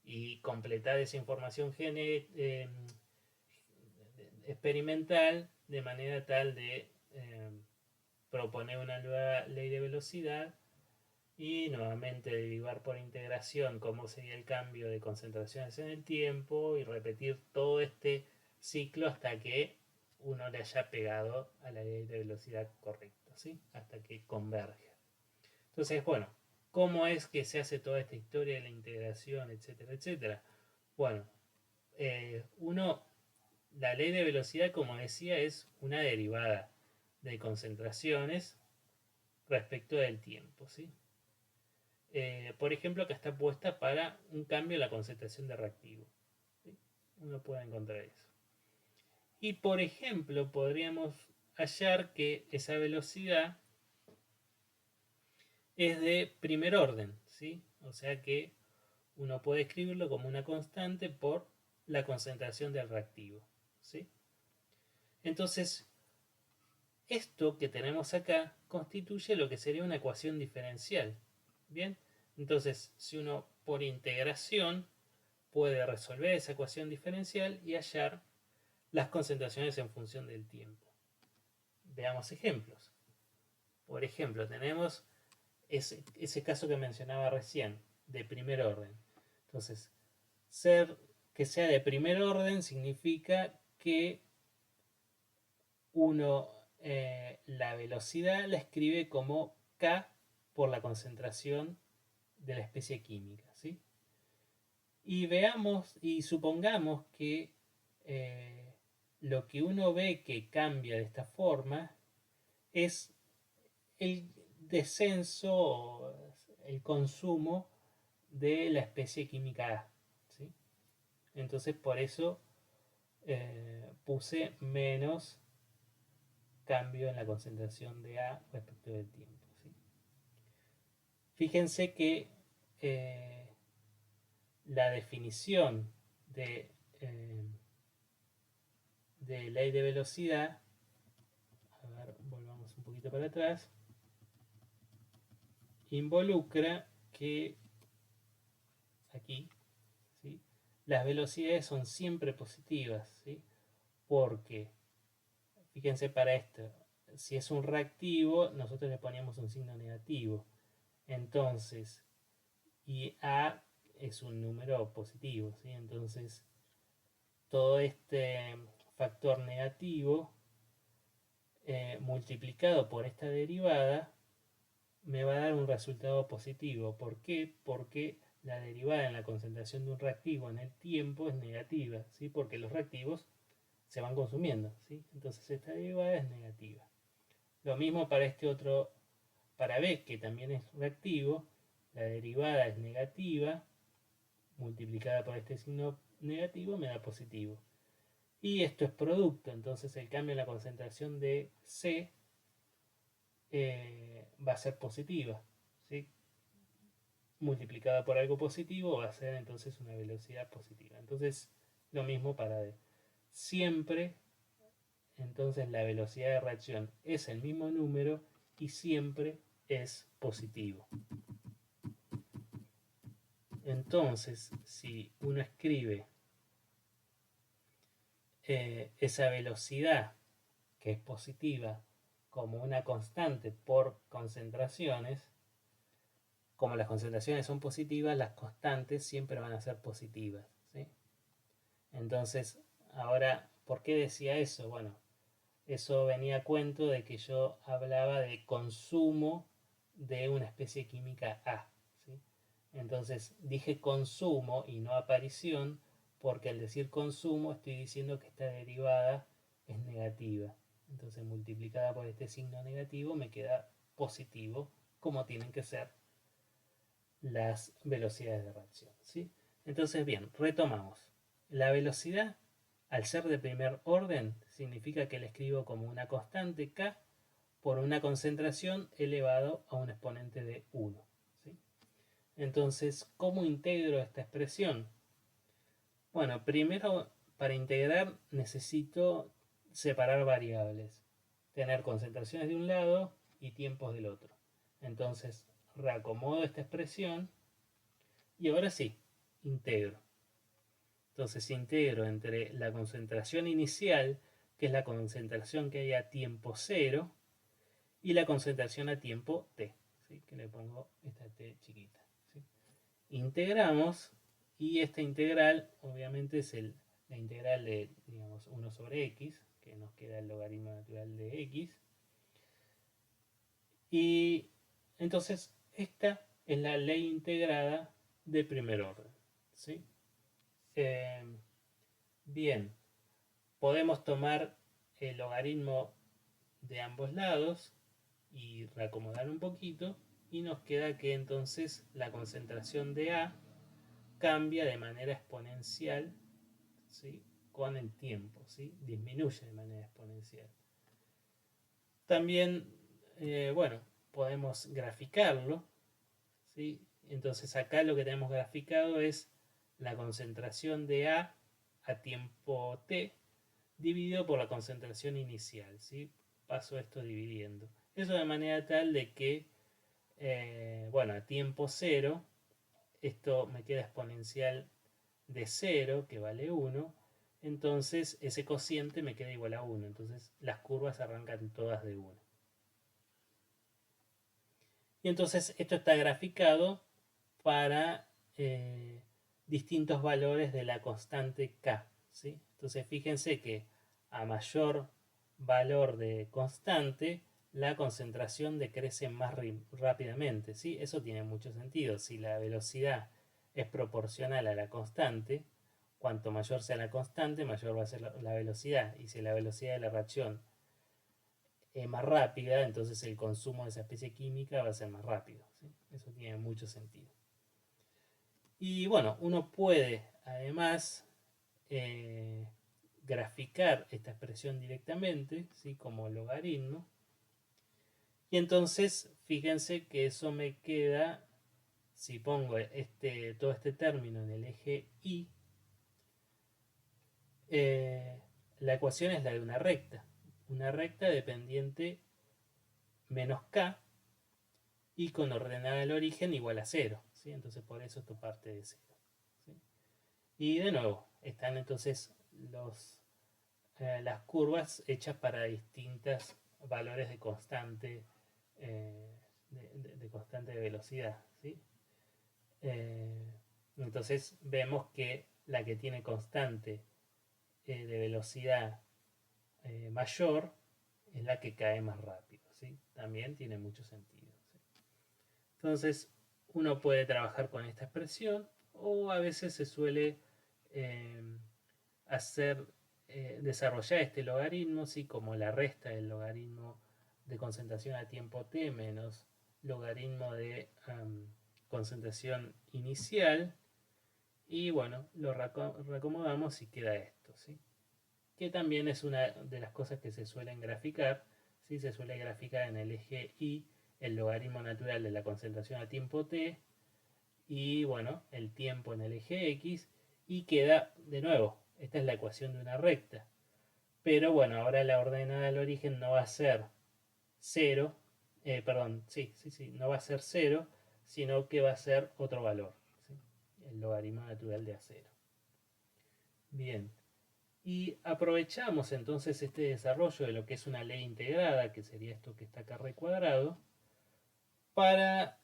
y completar esa información experimental de manera tal de proponer una nueva ley de velocidad y nuevamente derivar por integración cómo sería el cambio de concentraciones en el tiempo y repetir todo este ciclo hasta que uno le haya pegado a la ley de velocidad correcta, ¿sí? Hasta que converge. Entonces, bueno, ¿cómo es que se hace toda esta historia de la integración, etcétera, etcétera? Bueno, uno, la ley de velocidad, como decía, es una derivada de concentraciones respecto del tiempo, ¿sí? Por ejemplo, que está puesta para un cambio en la concentración de reactivo, ¿sí? Uno puede encontrar eso. Y por ejemplo, podríamos hallar que esa velocidad es de primer orden, ¿sí? O sea que uno puede escribirlo como una constante por la concentración del reactivo, ¿sí? Entonces, esto que tenemos acá constituye lo que sería una ecuación diferencial. Bien, entonces si uno por integración puede resolver esa ecuación diferencial y hallar las concentraciones en función del tiempo. Veamos ejemplos. Por ejemplo, tenemos ese caso que mencionaba recién, de primer orden. Entonces, que sea de primer orden significa que uno la velocidad la escribe como K por la concentración de la especie química, ¿sí? Y veamos y supongamos que lo que uno ve que cambia de esta forma es el descenso, el consumo de la especie química A, ¿sí? Entonces por eso puse menos cambio en la concentración de A respecto del tiempo, ¿sí? Fíjense que eh, la definición eh, de ley de velocidad, a ver, volvamos un poquito para atrás, involucra que aquí, ¿sí?, las velocidades son siempre positivas, ¿sí? Porque, fíjense para esto, si es un reactivo, nosotros le poníamos un signo negativo. Entonces, y A es un número positivo, ¿sí? Entonces, todo este factor negativo multiplicado por esta derivada me va a dar un resultado positivo. ¿Por qué? Porque la derivada en la concentración de un reactivo en el tiempo es negativa, ¿sí? Porque los reactivos se van consumiendo, ¿sí? Entonces esta derivada es negativa. Lo mismo para este otro, para B, que también es reactivo, la derivada es negativa, multiplicada por este signo negativo me da positivo. Y esto es producto, entonces el cambio en la concentración de C va a ser positiva, ¿sí? Multiplicada por algo positivo va a ser entonces una velocidad positiva. Entonces lo mismo para D. Siempre entonces la velocidad de reacción es el mismo número y siempre es positivo. Entonces, si uno escribe esa velocidad que es positiva, como una constante por concentraciones, como las concentraciones son positivas, las constantes siempre van a ser positivas, ¿sí? Entonces, ahora, ¿por qué decía eso? Bueno, eso venía a cuento de que yo hablaba de consumo de una especie química A, ¿sí? Entonces, dije consumo y no aparición, porque al decir consumo estoy diciendo que esta derivada es negativa. Entonces, multiplicada por este signo negativo me queda positivo, como tienen que ser las velocidades de reacción, ¿sí? Entonces, bien, retomamos. La velocidad, al ser de primer orden, significa que la escribo como una constante k por una concentración elevado a un exponente de 1, ¿sí? Entonces, ¿cómo integro esta expresión? Bueno, primero, para integrar necesito separar variables, tener concentraciones de un lado y tiempos del otro. Entonces, reacomodo esta expresión y ahora sí, integro. Entonces integro entre la concentración inicial, que es la concentración que hay a tiempo cero, y la concentración a tiempo t, ¿sí? Que le pongo esta t chiquita, ¿sí? Integramos y esta integral obviamente es la integral de, digamos, 1 sobre x, que nos queda el logaritmo natural de x. Y entonces esta es la ley integrada de primer orden, ¿sí? Eh, bien, podemos tomar el logaritmo de ambos lados y reacomodar un poquito y nos queda que entonces la concentración de A cambia de manera exponencial, ¿sí? Con el tiempo, ¿sí? Disminuye de manera exponencial. También, bueno, podemos graficarlo, ¿sí? Entonces acá lo que tenemos graficado es la concentración de a tiempo t dividido por la concentración inicial, ¿sí? Paso esto dividiendo. Eso de manera tal de que, bueno, a tiempo cero, esto me queda exponencial de 0, que vale 1, entonces ese cociente me queda igual a 1, entonces las curvas arrancan todas de 1. Y entonces esto está graficado para distintos valores de la constante K, ¿sí? Entonces fíjense que a mayor valor de constante, la concentración decrece más rápidamente, ¿sí? Eso tiene mucho sentido. Si la velocidad es proporcional a la constante, cuanto mayor sea la constante, mayor va a ser la velocidad. Y si la velocidad de la reacción es más rápida, entonces el consumo de esa especie química va a ser más rápido, ¿sí? Eso tiene mucho sentido. Y bueno, uno puede además graficar esta expresión directamente, ¿sí? Como logaritmo. Y entonces fíjense que eso me queda, si pongo todo este término en el eje Y, la ecuación es la de una recta dependiente menos k y con ordenada del origen igual a 0, ¿sí? Entonces por eso esto parte de 0, ¿sí? Y de nuevo, están entonces las curvas hechas para distintos valores de constante, de constante de velocidad, ¿sí? Entonces vemos que la que tiene constante de velocidad mayor es la que cae más rápido, ¿sí? También tiene mucho sentido, ¿sí? Entonces uno puede trabajar con esta expresión o a veces se suele eh, hacer desarrollar este logaritmo, ¿sí? Como la resta del logaritmo de concentración a tiempo t menos logaritmo de concentración inicial, y bueno, lo reacomodamos y queda esto, ¿sí? Que también es una de las cosas que se suelen graficar, ¿sí? Se suele graficar en el eje Y el logaritmo natural de la concentración a tiempo t y bueno, el tiempo en el eje X, y queda de nuevo, esta es la ecuación de una recta, pero bueno, ahora la ordenada del origen no va a ser 0, perdón, sí, no va a ser 0, sino que va a ser otro valor, ¿sí? El logaritmo natural de A0. Bien, Y aprovechamos entonces este desarrollo de lo que es una ley integrada, que sería esto que está acá recuadrado, para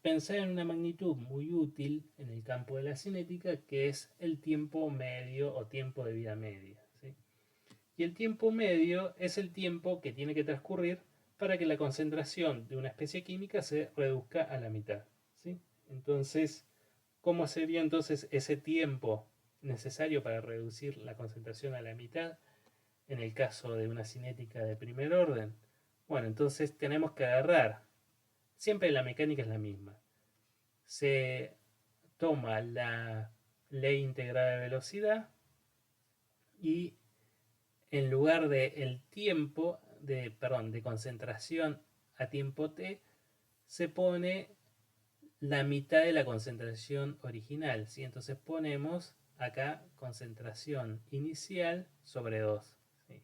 pensar en una magnitud muy útil en el campo de la cinética, que es el tiempo medio o tiempo de vida media, ¿sí? Y el tiempo medio es el tiempo que tiene que transcurrir para que la concentración de una especie química se reduzca a la mitad, ¿sí? Entonces, ¿cómo sería entonces ese tiempo necesario para reducir la concentración a la mitad en el caso de una cinética de primer orden? Bueno, entonces tenemos que agarrar, siempre la mecánica es la misma. Se toma la ley integrada de velocidad y en lugar de el tiempo de concentración a tiempo t, se pone la mitad de la concentración original, ¿sí? Entonces ponemos acá concentración inicial sobre 2, ¿sí?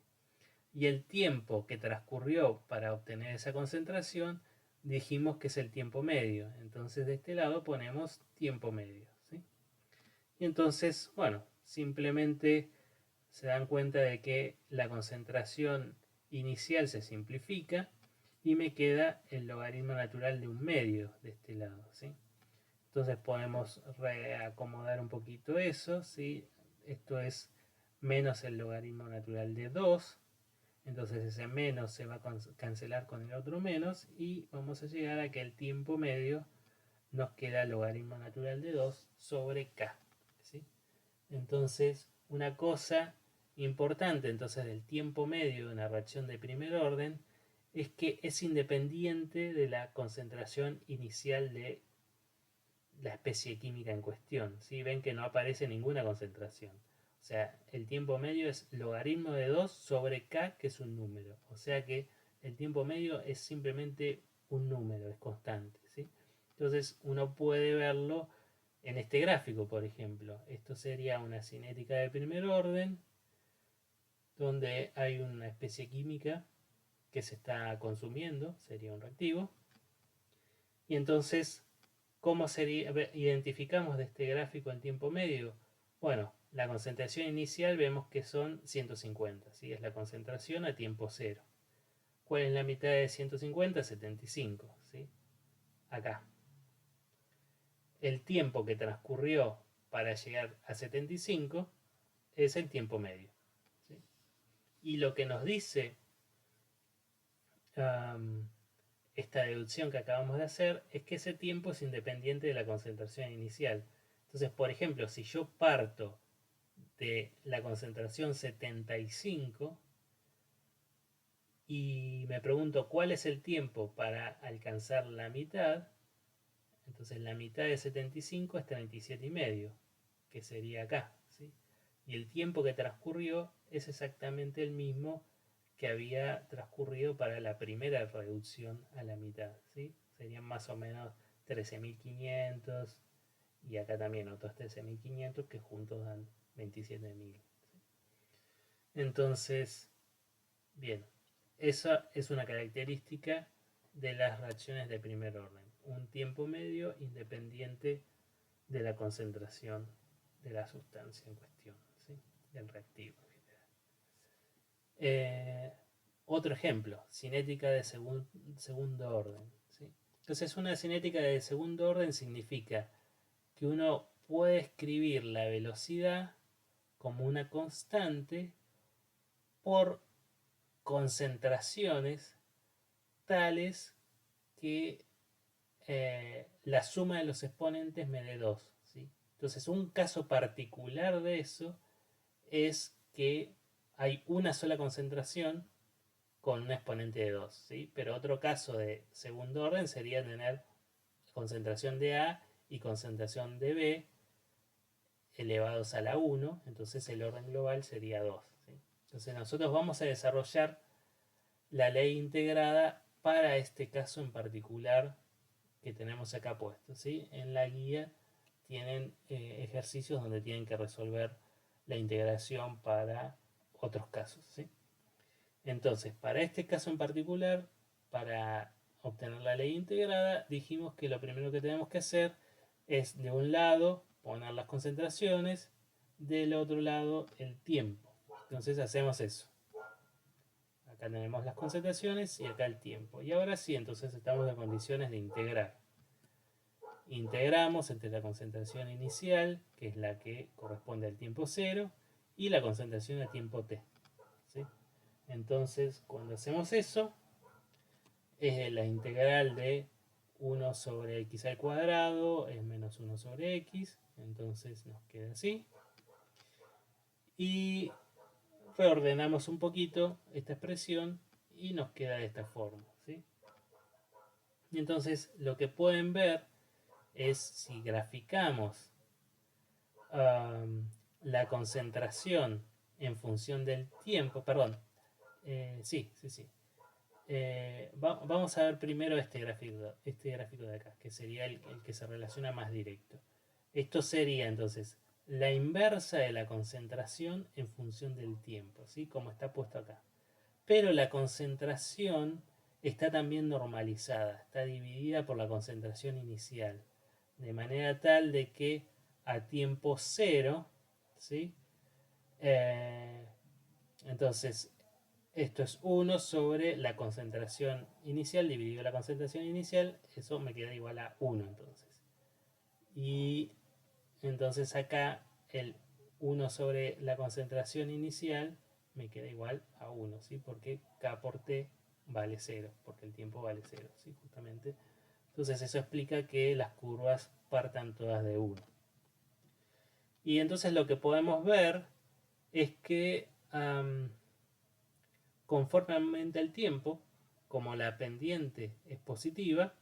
Y el tiempo que transcurrió para obtener esa concentración dijimos que es el tiempo medio. Entonces de este lado ponemos tiempo medio, ¿sí? Y entonces, bueno, simplemente se dan cuenta de que la concentración inicial se simplifica y me queda el logaritmo natural de un medio de este lado, ¿sí? Entonces podemos reacomodar un poquito eso, ¿sí? Esto es menos el logaritmo natural de 2, entonces ese menos se va a cancelar con el otro menos y vamos a llegar a que el tiempo medio nos queda el logaritmo natural de 2 sobre k, ¿sí? Entonces, una cosa importante entonces del tiempo medio de una reacción de primer orden es que es independiente de la concentración inicial de la especie química en cuestión, ¿sí? Ven que no aparece ninguna concentración. O sea, el tiempo medio es logaritmo de 2 sobre k, que es un número. O sea que el tiempo medio es simplemente un número, es constante, ¿sí? Entonces uno puede verlo en este gráfico, por ejemplo. Esto sería una cinética de primer orden, donde hay una especie química que se está consumiendo, sería un reactivo. Y entonces, ¿cómo sería? Identificamos de este gráfico en tiempo medio? Bueno, la concentración inicial vemos que son 150, ¿sí? Es la concentración a tiempo cero. ¿Cuál es la mitad de 150? 75, ¿sí? Acá. El tiempo que transcurrió para llegar a 75 es el tiempo medio, ¿sí? Y lo que nos dice um, esta deducción que acabamos de hacer es que ese tiempo es independiente de la concentración inicial. Entonces, por ejemplo, si yo parto de la concentración 75 y me pregunto cuál es el tiempo para alcanzar la mitad, entonces la mitad de 75 es 37,5, que sería acá, ¿sí? Y el tiempo que transcurrió es exactamente el mismo que había transcurrido para la primera reducción a la mitad, ¿sí? Serían más o menos 13.500 y acá también otros 13.500 que juntos dan 27.000. Entonces, bien, esa es una característica de las reacciones de primer orden, un tiempo medio independiente de la concentración de la sustancia en cuestión, ¿sí? Del reactivo en general. Otro ejemplo, cinética de segundo orden, ¿sí? Entonces una cinética de segundo orden significa que uno puede escribir la velocidad como una constante por concentraciones tales que la suma de los exponentes me dé 2, ¿sí? Entonces un caso particular de eso es que hay una sola concentración con un exponente de 2, ¿sí? Pero otro caso de segundo orden sería tener concentración de A y concentración de B elevados a la 1, entonces el orden global sería 2, ¿sí? Entonces nosotros vamos a desarrollar la ley integrada para este caso en particular que tenemos acá puesto, ¿sí? En la guía tienen ejercicios donde tienen que resolver la integración para otros casos, ¿sí? Entonces, para este caso en particular, para obtener la ley integrada, dijimos que lo primero que tenemos que hacer es, de un lado, poner las concentraciones, del otro lado el tiempo. Entonces hacemos eso. Acá tenemos las concentraciones y acá el tiempo. Y ahora sí, entonces estamos en condiciones de integrar. Integramos entre la concentración inicial, que es la que corresponde al tiempo cero, y la concentración a tiempo t. ¿Sí? Entonces, cuando hacemos eso, es la integral de 1 sobre x al cuadrado es menos 1 sobre x. Entonces nos queda así. Y reordenamos un poquito esta expresión y nos queda de esta forma. ¿Sí? Y entonces lo que pueden ver es si graficamos la concentración en función del tiempo, perdón, sí. Vamos a ver primero este gráfico de acá, que sería el que se relaciona más directo. Esto sería entonces la inversa de la concentración en función del tiempo, ¿sí? Como está puesto acá. Pero la concentración está también normalizada, está dividida por la concentración inicial, de manera tal de que a tiempo cero, ¿sí? Entonces, esto es 1 sobre la concentración inicial dividido la concentración inicial, eso me queda igual a 1 entonces. Y entonces acá el 1 sobre la concentración inicial me queda igual a 1, ¿sí? Porque K por T vale 0, porque el tiempo vale 0, ¿sí? Justamente. Entonces eso explica que las curvas partan todas de 1. Y entonces lo que podemos ver es que conforme aumenta el tiempo, como la pendiente es positiva,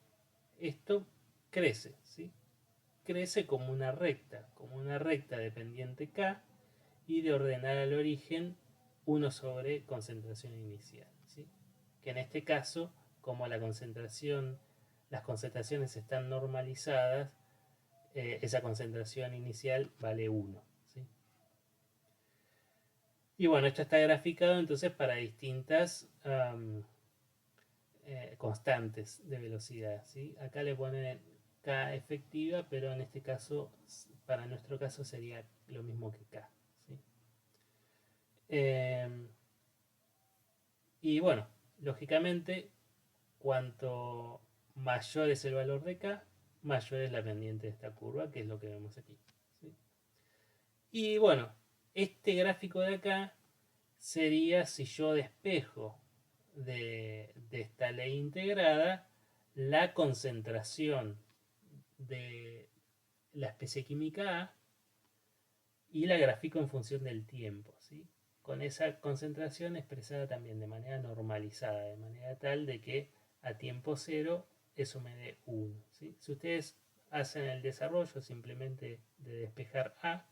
esto crece, ¿sí? Crece como una recta de pendiente K y de ordenar al origen 1 sobre concentración inicial, ¿sí? Que en este caso, como las concentraciones están normalizadas, esa concentración inicial vale 1. ¿Sí? Y bueno, esto está graficado entonces para distintas constantes de velocidad. ¿Sí? Acá le ponen K efectiva, pero en este caso, para nuestro caso, sería lo mismo que K. ¿Sí? Y bueno, lógicamente, cuanto mayor es el valor de K, mayor es la pendiente de esta curva, que es lo que vemos aquí. ¿Sí? Y bueno, este gráfico de acá sería si yo despejo de esta ley integrada la concentración de la especie química A y la grafico en función del tiempo, ¿sí? Con esa concentración expresada también de manera normalizada, de manera tal de que a tiempo cero eso me dé 1. ¿Sí? Si ustedes hacen el desarrollo simplemente de despejar A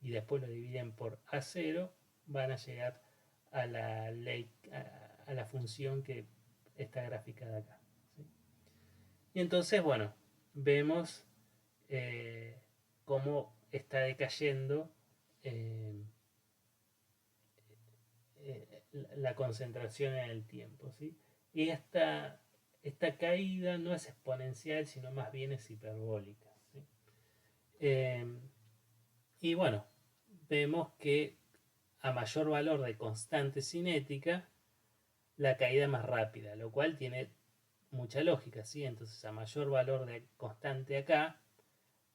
y después lo dividen por A0, van a llegar a la ley, a la función que está graficada acá. ¿Sí? Y entonces, bueno, vemos cómo está decayendo eh, la concentración en el tiempo. ¿Sí? Y esta caída no es exponencial, sino más bien es hiperbólica. ¿Sí? Y bueno, vemos que a mayor valor de constante cinética, la caída es más rápida, lo cual tiene mucha lógica, ¿sí? Entonces, a mayor valor de constante acá,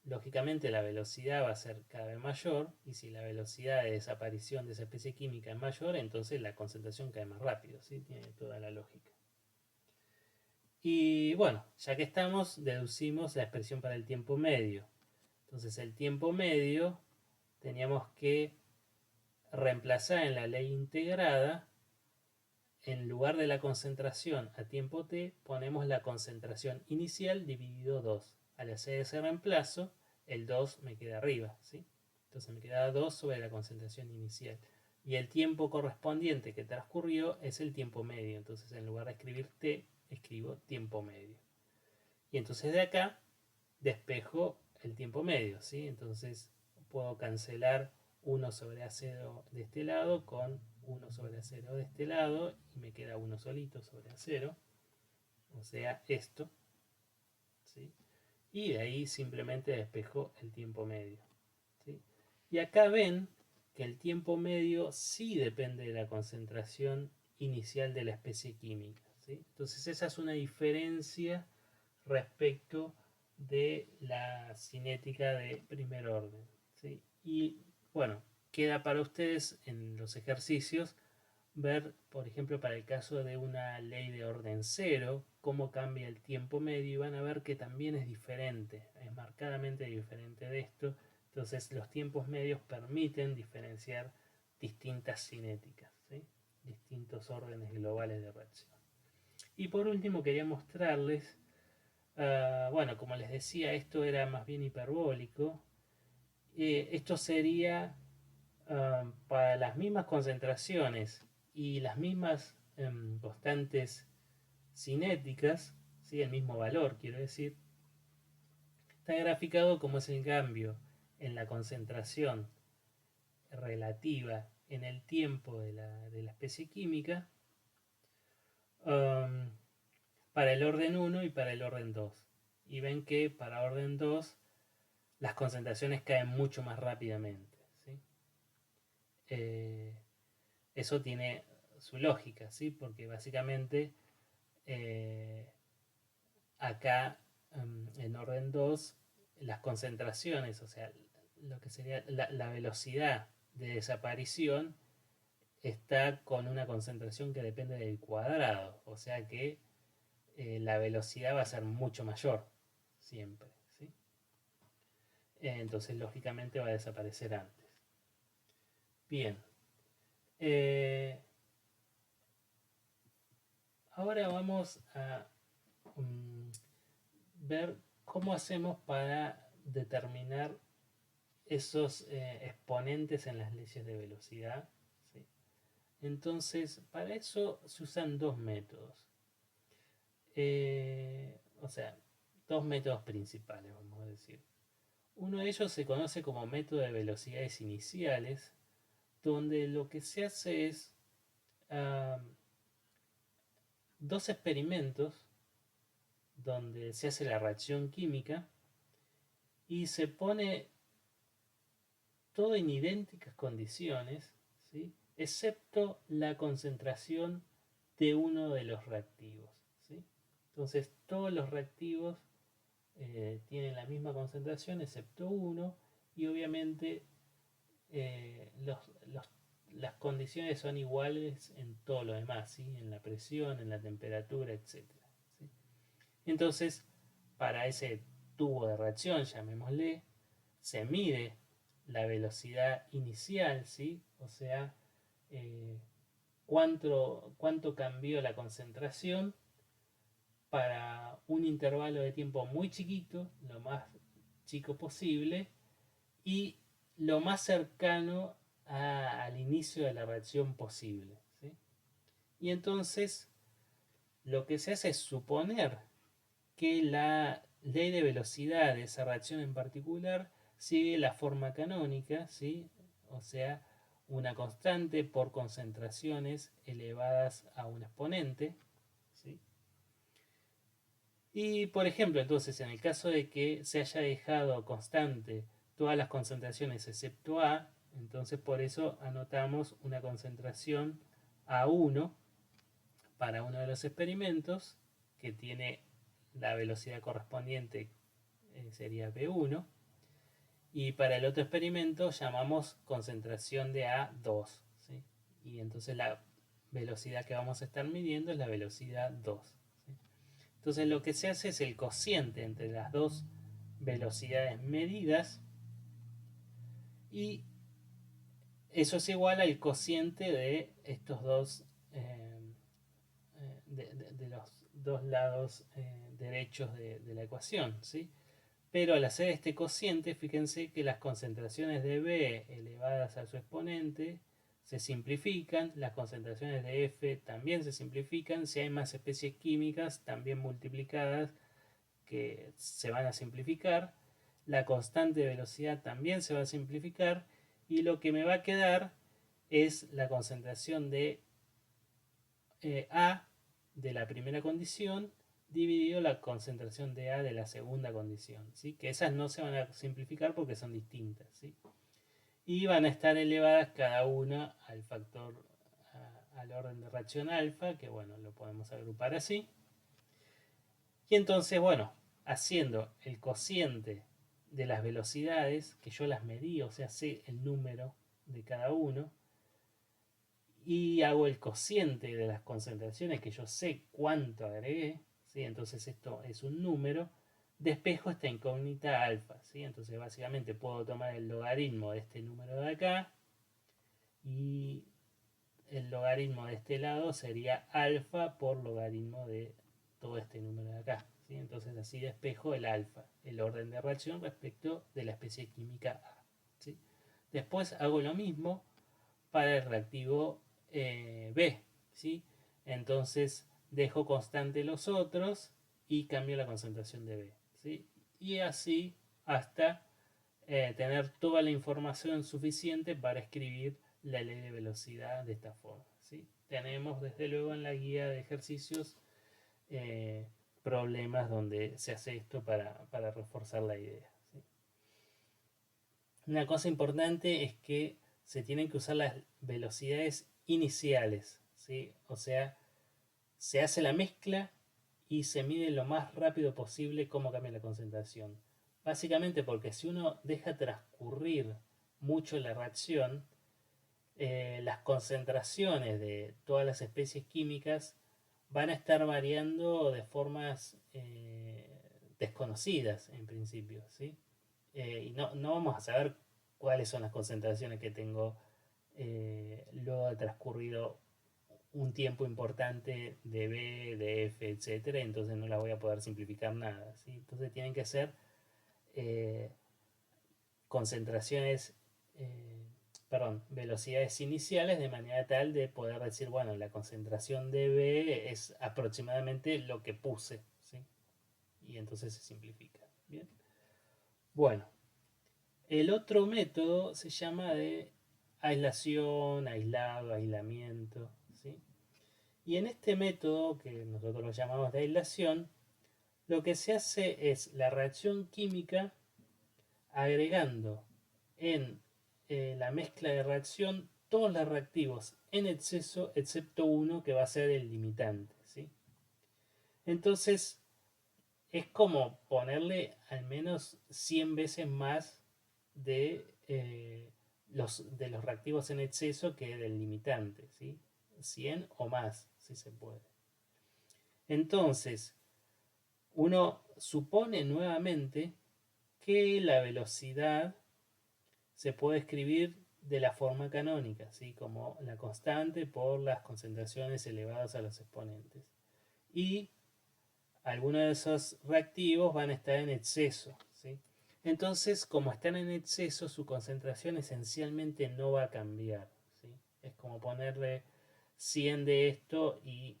lógicamente la velocidad va a ser cada vez mayor, y si la velocidad de desaparición de esa especie química es mayor, entonces la concentración cae más rápido, ¿sí? Tiene toda la lógica. Y bueno, ya que estamos, deducimos la expresión para el tiempo medio. Entonces, el tiempo medio teníamos que reemplazar en la ley integrada, en lugar de la concentración a tiempo t, ponemos la concentración inicial dividido 2. Al hacer ese reemplazo, el 2 me queda arriba, ¿sí? Entonces me queda 2 sobre la concentración inicial. Y el tiempo correspondiente que transcurrió es el tiempo medio. Entonces en lugar de escribir t, escribo tiempo medio. Y entonces de acá despejo el tiempo medio, ¿sí? Entonces puedo cancelar 1 sobre A0 de este lado con 1 sobre A0 de este lado y me queda 1 solito sobre A0, o sea, esto, ¿sí? Y de ahí simplemente despejo el tiempo medio, ¿sí? Y acá ven que el tiempo medio sí depende de la concentración inicial de la especie química, ¿sí? Entonces esa es una diferencia respecto de la cinética de primer orden, ¿sí? Y bueno, queda para ustedes en los ejercicios ver, por ejemplo, para el caso de una ley de orden cero, cómo cambia el tiempo medio y van a ver que también es diferente, es marcadamente diferente de esto. Entonces los tiempos medios permiten diferenciar distintas cinéticas, ¿sí? Distintos órdenes globales de reacción. Y por último quería mostrarles, bueno, como les decía, esto era más bien hiperbólico. Esto sería para las mismas concentraciones y las mismas constantes cinéticas, ¿sí? El mismo valor, quiero decir, está graficado como es el cambio en la concentración relativa en el tiempo de la especie química um, para el orden 1 y para el orden 2. Y ven que para orden 2 las concentraciones caen mucho más rápidamente, ¿sí? Eso tiene su lógica, ¿sí? Porque básicamente eh, acá en orden 2 las concentraciones, o sea, lo que sería la velocidad de desaparición está con una concentración que depende del cuadrado, o sea que la velocidad va a ser mucho mayor siempre, ¿sí? Entonces lógicamente va a desaparecer antes. Bien, eh, ahora vamos a ver cómo hacemos para determinar esos exponentes en las leyes de velocidad, ¿sí? Entonces, para eso se usan dos métodos. O sea, dos métodos principales, vamos a decir. Uno de ellos se conoce como método de velocidades iniciales, donde lo que se hace es uh, dos experimentos donde se hace la reacción química y se pone todo en idénticas condiciones, ¿sí? Excepto la concentración de uno de los reactivos, ¿sí? Entonces todos los reactivos tienen la misma concentración excepto uno y obviamente las condiciones son iguales en todo lo demás, ¿sí? En la presión, en la temperatura, etcétera, ¿sí? Entonces, para ese tubo de reacción, llamémosle, se mide la velocidad inicial, ¿sí? O sea, eh, cuánto cambió la concentración para un intervalo de tiempo muy chiquito, lo más chico posible, y lo más cercano al inicio de la reacción posible, ¿sí? Y entonces lo que se hace es suponer que la ley de velocidad de esa reacción en particular sigue la forma canónica, ¿sí? O sea, una constante por concentraciones elevadas a un exponente, ¿sí? Y por ejemplo, entonces, en el caso de que se haya dejado constante todas las concentraciones excepto A, entonces por eso anotamos una concentración A1 para uno de los experimentos que tiene la velocidad correspondiente, sería B1, y para el otro experimento llamamos concentración de A2, ¿sí? Y entonces la velocidad que vamos a estar midiendo es la velocidad 2, ¿sí? Entonces lo que se hace es el cociente entre las dos velocidades medidas y eso es igual al cociente de estos dos de los dos lados derechos de la ecuación, ¿sí? Pero al hacer este cociente, fíjense que las concentraciones de B elevadas a su exponente se simplifican, las concentraciones de F también se simplifican, si hay más especies químicas también multiplicadas que se van a simplificar, la constante de velocidad también se va a simplificar y lo que me va a quedar es la concentración de A de la primera condición dividido la concentración de A de la segunda condición, ¿sí? Que esas no se van a simplificar porque son distintas, ¿sí? y van a estar elevadas cada una al factor, al orden de reacción alfa, que bueno, lo podemos agrupar así. Y entonces, bueno, haciendo el cociente de las velocidades, que yo las medí, o sea, sé el número de cada uno, y hago el cociente de las concentraciones, que yo sé cuánto agregué, ¿sí? Entonces esto es un número, despejo esta incógnita alfa, ¿sí? Entonces básicamente puedo tomar el logaritmo de este número de acá, y el logaritmo de este lado sería alfa por logaritmo de todo este número de acá, ¿sí? Entonces así despejo el alfa, el orden de reacción respecto de la especie química A, ¿sí? Después hago lo mismo para el reactivo B, ¿sí? Entonces dejo constante los otros y cambio la concentración de B, ¿sí? Y así hasta tener toda la información suficiente para escribir la ley de velocidad de esta forma, ¿sí? Tenemos desde luego en la guía de ejercicios eh, problemas donde se hace esto para reforzar la idea, ¿sí? Una cosa importante es que se tienen que usar las velocidades iniciales, ¿sí? O sea, se hace la mezcla y se mide lo más rápido posible cómo cambia la concentración. Básicamente porque si uno deja transcurrir mucho la reacción, las concentraciones de todas las especies químicas van a estar variando de formas desconocidas en principio, ¿sí? Y no vamos a saber cuáles son las concentraciones que tengo luego de transcurrido un tiempo importante de B, de F, etcétera, entonces no la voy a poder simplificar nada, ¿sí? Entonces tienen que ser eh, concentraciones, eh, perdón, velocidades iniciales de manera tal de poder decir, bueno, la concentración de B es aproximadamente lo que puse, ¿sí? Y entonces se simplifica. Bien. Bueno, el otro método se llama de aislación, aislado, aislamiento, ¿sí? Y en este método, que nosotros lo llamamos de aislación, lo que se hace es la reacción química agregando en la mezcla de reacción todos los reactivos en exceso excepto uno que va a ser el limitante, ¿sí? Entonces es como ponerle al menos 100 veces más de los reactivos en exceso que del limitante, ¿sí? 100 o más, si se puede. Entonces, uno supone nuevamente que la velocidad se puede escribir de la forma canónica, ¿sí? Como la constante por las concentraciones elevadas a los exponentes. Y algunos de esos reactivos van a estar en exceso, ¿sí? Entonces, como están en exceso, su concentración esencialmente no va a cambiar, ¿sí? Es como ponerle 100 de esto y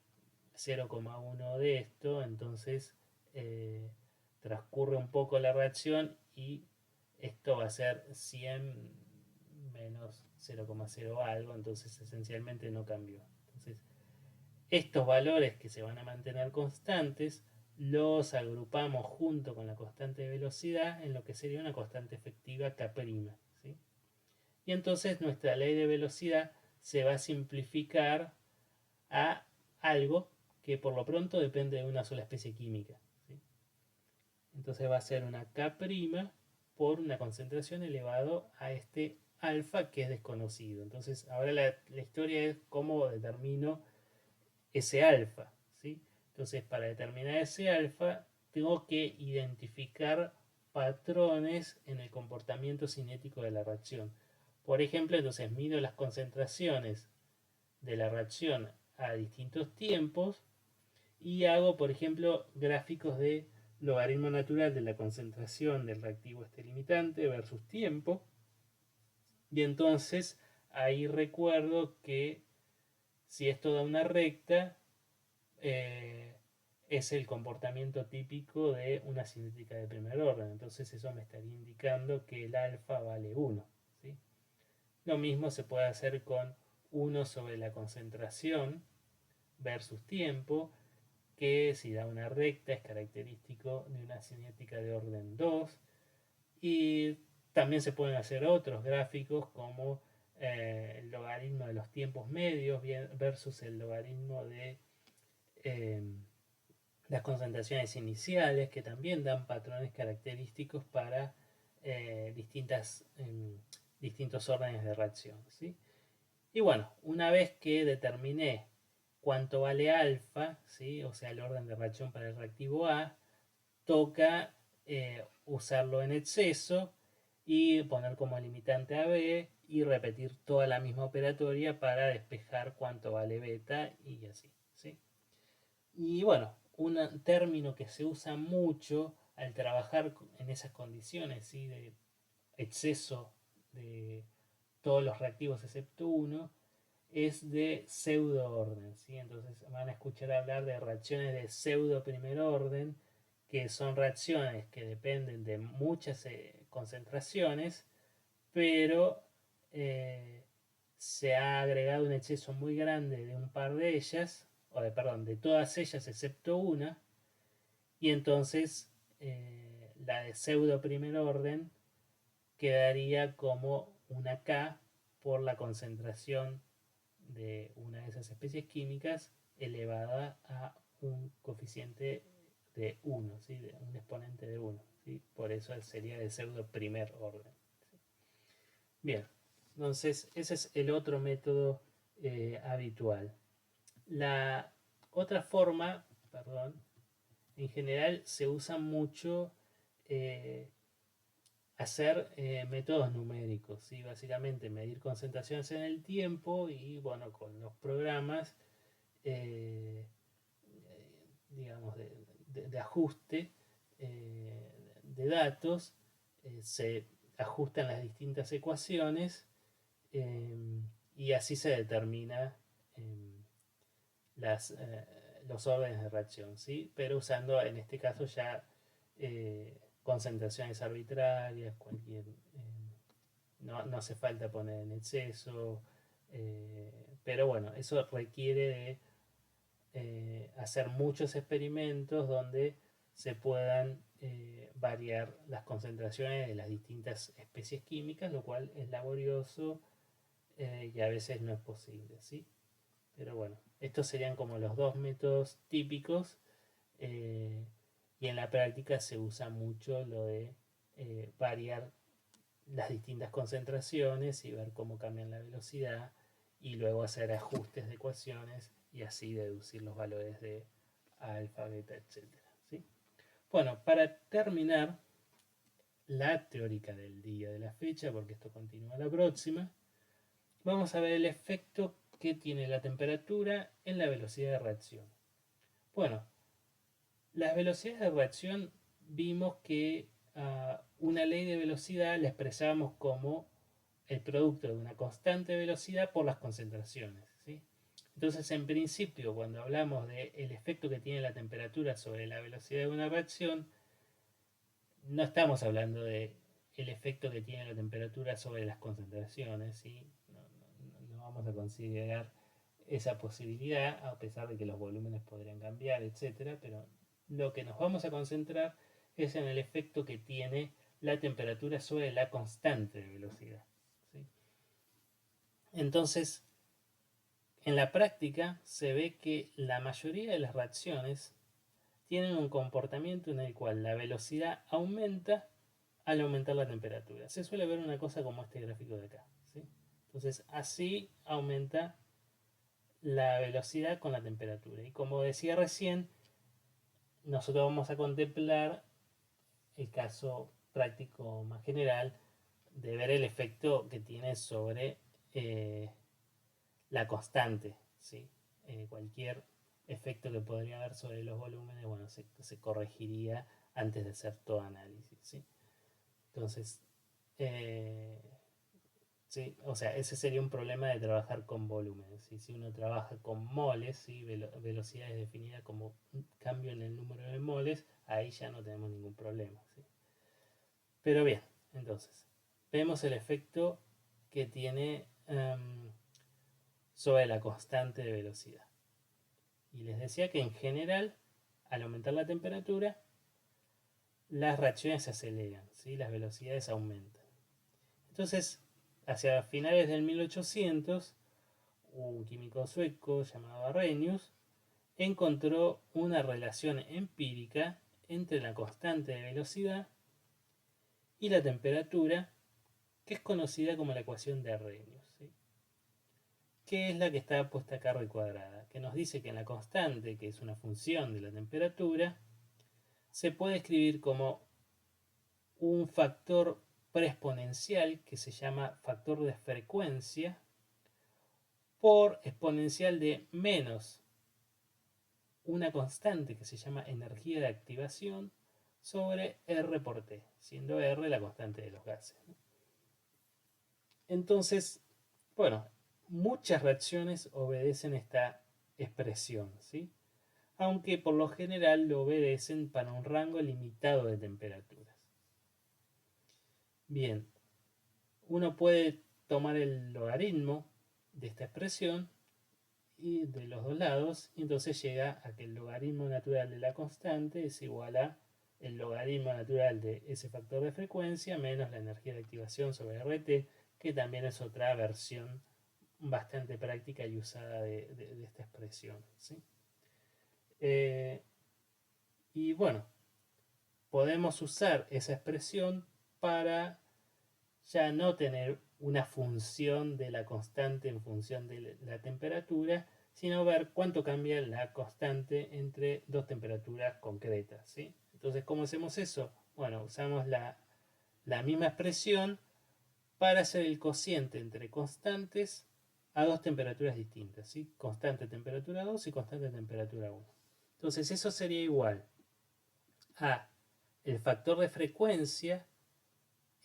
0,1 de esto, entonces eh, transcurre un poco la reacción y esto va a ser 100 menos 0,0 algo, entonces esencialmente no cambió. Entonces, estos valores que se van a mantener constantes los agrupamos junto con la constante de velocidad en lo que sería una constante efectiva K', ¿sí? Y entonces nuestra ley de velocidad se va a simplificar a algo que por lo pronto depende de una sola especie química, ¿sí? Entonces va a ser una K' por una concentración elevado a este alfa que es desconocido. Entonces ahora la historia es cómo determino ese alfa, ¿sí? Entonces para determinar ese alfa tengo que identificar patrones en el comportamiento cinético de la reacción. Por ejemplo, entonces mido las concentraciones de la reacción a distintos tiempos y hago, por ejemplo, gráficos de logaritmo natural de la concentración del reactivo este limitante versus tiempo. Y entonces ahí recuerdo que si esto da una recta, eh, es el comportamiento típico de una cinética de primer orden. Entonces eso me estaría indicando que el alfa vale 1, ¿sí? Lo mismo se puede hacer con 1 sobre la concentración versus tiempo, que si da una recta es característico de una cinética de orden 2. Y También se pueden hacer otros gráficos como el logaritmo de los tiempos medios versus el logaritmo de eh, las concentraciones iniciales, que también dan patrones característicos para distintos órdenes de reacción, ¿sí? Y bueno, una vez que determiné cuánto vale alfa, ¿sí? O sea, el orden de reacción para el reactivo A, toca usarlo en exceso y poner como limitante a B y repetir toda la misma operatoria para despejar cuánto vale beta y así, ¿sí? Y bueno, un término que se usa mucho al trabajar en esas condiciones, ¿sí? De exceso de todos los reactivos excepto uno, es de pseudo orden, ¿sí? Entonces van a escuchar hablar de reacciones de pseudo primer orden, que son reacciones que dependen de muchas concentraciones, pero eh, se ha agregado un exceso muy grande de un par de ellas, perdón, de todas ellas excepto una, y entonces la de pseudo primer orden quedaría como una K por la concentración de una de esas especies químicas elevada a un coeficiente de 1, ¿sí? De un exponente de 1. ¿Sí? Por eso sería de pseudo primer orden. ¿Sí? Bien, entonces ese es el otro método habitual. La otra forma, perdón, en general se usa mucho eh, hacer métodos numéricos, ¿sí? Básicamente medir concentraciones en el tiempo y bueno, con los programas eh, digamos, de ajuste de datos, se ajustan las distintas ecuaciones y así se determina eh, las, los órdenes de reacción, ¿sí? Pero usando en este caso ya concentraciones arbitrarias, no hace falta poner en exceso, pero bueno, eso requiere de hacer muchos experimentos donde se puedan variar las concentraciones de las distintas especies químicas, lo cual es laborioso y a veces no es posible, ¿sí? Pero bueno, estos serían como los dos métodos típicos eh, y en la práctica se usa mucho lo de variar las distintas concentraciones y ver cómo cambian la velocidad y luego hacer ajustes de ecuaciones y así deducir los valores de alfa, beta, etc. ¿Sí? Bueno, para terminar la teórica del día de la fecha, porque esto continúa la próxima, vamos a ver el efecto que tiene la temperatura en la velocidad de reacción. Bueno, las velocidades de reacción vimos que una ley de velocidad la expresábamos como el producto de una constante velocidad por las concentraciones, ¿sí? Entonces, en principio, cuando hablamos del efecto que tiene la temperatura sobre la velocidad de una reacción, no estamos hablando de el efecto que tiene la temperatura sobre las concentraciones, ¿sí? No vamos a considerar esa posibilidad, a pesar de que los volúmenes podrían cambiar, etcétera, pero lo que nos vamos a concentrar es en el efecto que tiene la temperatura sobre la constante de velocidad, ¿sí? Entonces, en la práctica se ve que la mayoría de las reacciones tienen un comportamiento en el cual la velocidad aumenta al aumentar la temperatura. Se suele ver una cosa como este gráfico de acá, ¿sí? Entonces, así aumenta la velocidad con la temperatura. Y como decía recién, nosotros vamos a contemplar el caso práctico más general de ver el efecto que tiene sobre la constante, ¿sí? Cualquier efecto que podría haber sobre los volúmenes, bueno, se corregiría antes de hacer todo análisis, ¿sí? Entonces, eh, ¿sí? O sea, ese sería un problema de trabajar con volúmenes, ¿sí? Si uno trabaja con moles, ¿sí? Velocidades definidas como un cambio en el número de moles, ahí ya no tenemos ningún problema, ¿sí? Pero bien, entonces, vemos el efecto que tiene sobre la constante de velocidad. Y les decía que en general, al aumentar la temperatura, las reacciones se aceleran, ¿sí? Las velocidades aumentan. Entonces, hacia finales del 1800, un químico sueco llamado Arrhenius encontró una relación empírica entre la constante de velocidad y la temperatura, que es conocida como la ecuación de Arrhenius, ¿sí? Que es la que está puesta acá recuadrada, que nos dice que la constante, que es una función de la temperatura, se puede escribir como un factor preexponencial que se llama factor de frecuencia por exponencial de menos una constante que se llama energía de activación sobre R por T, siendo R la constante de los gases. Entonces, bueno, muchas reacciones obedecen esta expresión, ¿sí? Aunque por lo general lo obedecen para un rango limitado de temperaturas. Bien, uno puede tomar el logaritmo de esta expresión y de los dos lados, y entonces llega a que el logaritmo natural de la constante es igual a el logaritmo natural de ese factor de frecuencia menos la energía de activación sobre RT, que también es otra versión bastante práctica y usada de esta expresión, ¿sí? Eh, y bueno, podemos usar esa expresión para ya no tener una función de la constante en función de la temperatura, sino ver cuánto cambia la constante entre dos temperaturas concretas, ¿sí? Entonces, ¿cómo hacemos eso? Bueno, usamos la misma expresión para hacer el cociente entre constantes a dos temperaturas distintas, ¿sí? Constante temperatura 2 y constante temperatura 1. Entonces, eso sería igual a el factor de frecuencia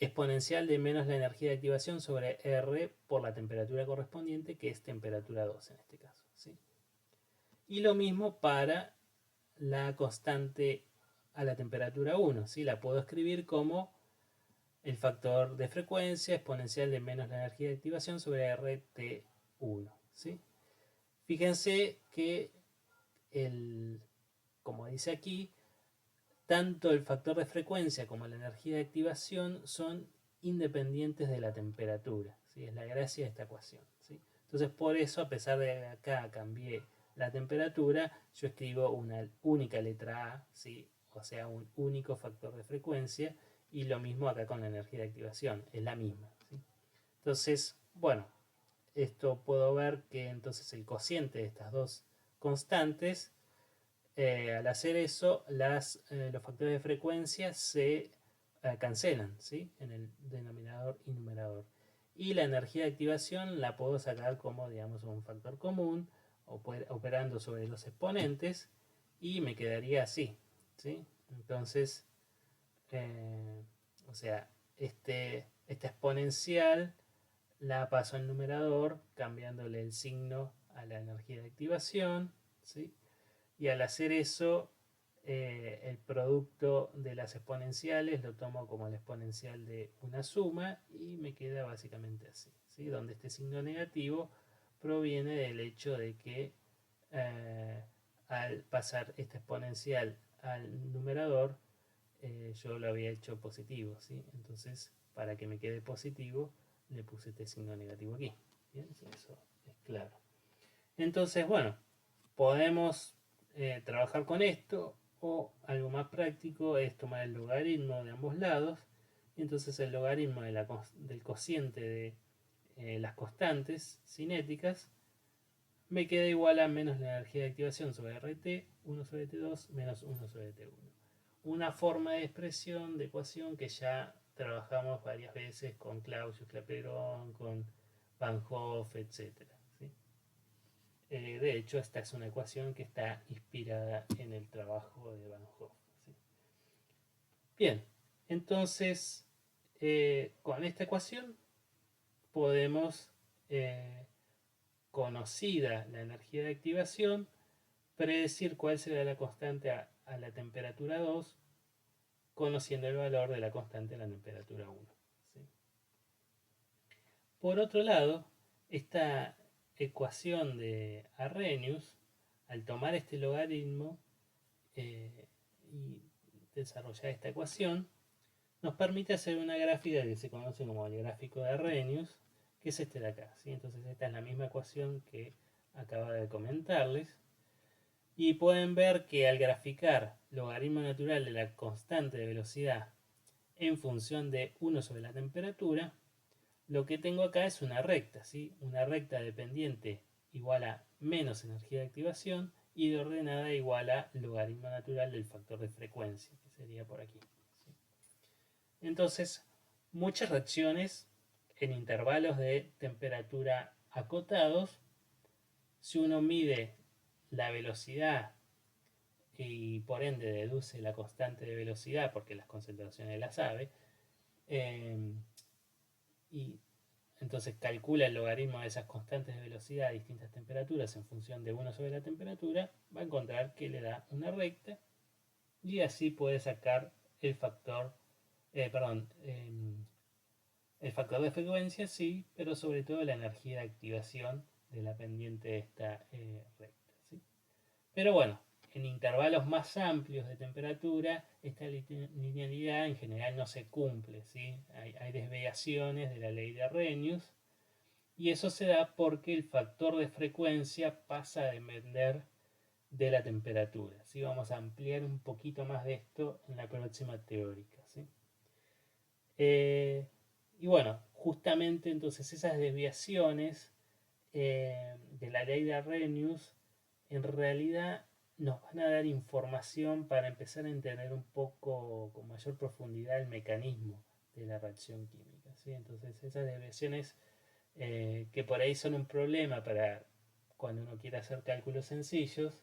exponencial de menos la energía de activación sobre R por la temperatura correspondiente, que es temperatura 2 en este caso, ¿sí? Y lo mismo para la constante a la temperatura 1, ¿sí? La puedo escribir como el factor de frecuencia exponencial de menos la energía de activación sobre RT1, ¿sí? Fíjense que como dice aquí, tanto el factor de frecuencia como la energía de activación son independientes de la temperatura, ¿sí? Es la gracia de esta ecuación, ¿sí? Entonces, por eso, a pesar de que acá cambié la temperatura, yo escribo una única letra A, ¿sí? O sea, un único factor de frecuencia, y lo mismo acá con la energía de activación, es la misma, ¿sí? Entonces, bueno, esto puedo ver que entonces el cociente de estas dos constantes, al hacer eso, los factores de frecuencia se cancelan, ¿sí? En el denominador y numerador. Y la energía de activación la puedo sacar como, digamos, un factor común, operando sobre los exponentes, y me quedaría así, ¿sí? Entonces, eh, o sea, esta exponencial la paso al numerador, cambiándole el signo a la energía de activación, ¿sí? Y al hacer eso, el producto de las exponenciales lo tomo como la exponencial de una suma y me queda básicamente así, ¿sí? Donde este signo negativo proviene del hecho de que al pasar esta exponencial al numerador, yo lo había hecho positivo, ¿sí? Entonces, para que me quede positivo, le puse este signo negativo aquí. ¿Bien? Eso es claro. Entonces, bueno, podemos trabajar con esto, o algo más práctico es tomar el logaritmo de ambos lados, y entonces el logaritmo del cociente de las constantes cinéticas me queda igual a menos la energía de activación sobre RT, 1 sobre T2 menos 1 sobre T1. Una forma de expresión, de ecuación, que ya trabajamos varias veces con Clausius-Clapeyron, con Van Hoff, etc. ¿Sí? De hecho, esta es una ecuación que está inspirada en el trabajo de Van Hoff, ¿sí? Bien, entonces, con esta ecuación podemos, conocida la energía de activación, predecir cuál será la constante a la temperatura 2, conociendo el valor de la constante a la temperatura 1, ¿sí? Por otro lado, esta ecuación de Arrhenius, al tomar este logaritmo y desarrollar esta ecuación, nos permite hacer una gráfica que se conoce como el gráfico de Arrhenius, que es este de acá, ¿sí? Entonces esta es la misma ecuación que acaba de comentarles. Y pueden ver que al graficar logaritmo natural de la constante de velocidad en función de 1 sobre la temperatura, lo que tengo acá es una recta, ¿sí? Una recta dependiente igual a menos energía de activación y de ordenada igual a logaritmo natural del factor de frecuencia, que sería por aquí, ¿sí? Entonces, muchas reacciones en intervalos de temperatura acotados, si uno mide la velocidad y por ende deduce la constante de velocidad porque las concentraciones las sabe, eh, y entonces calcula el logaritmo de esas constantes de velocidad a distintas temperaturas en función de 1 sobre la temperatura, va a encontrar que le da una recta y así puede sacar el factor, perdón, el factor de frecuencia, sí, pero sobre todo la energía de activación de la pendiente de esta recta, ¿sí? Pero bueno, en intervalos más amplios de temperatura, esta linealidad en general no se cumple, ¿sí? Hay desviaciones de la ley de Arrhenius, y eso se da porque el factor de frecuencia pasa a depender de la temperatura, ¿sí? Vamos a ampliar un poquito más de esto en la próxima teórica, ¿sí? Y bueno, justamente entonces esas desviaciones de la ley de Arrhenius en realidad nos van a dar información para empezar a entender un poco con mayor profundidad el mecanismo de la reacción química, ¿sí? Entonces esas desviaciones que por ahí son un problema para cuando uno quiere hacer cálculos sencillos,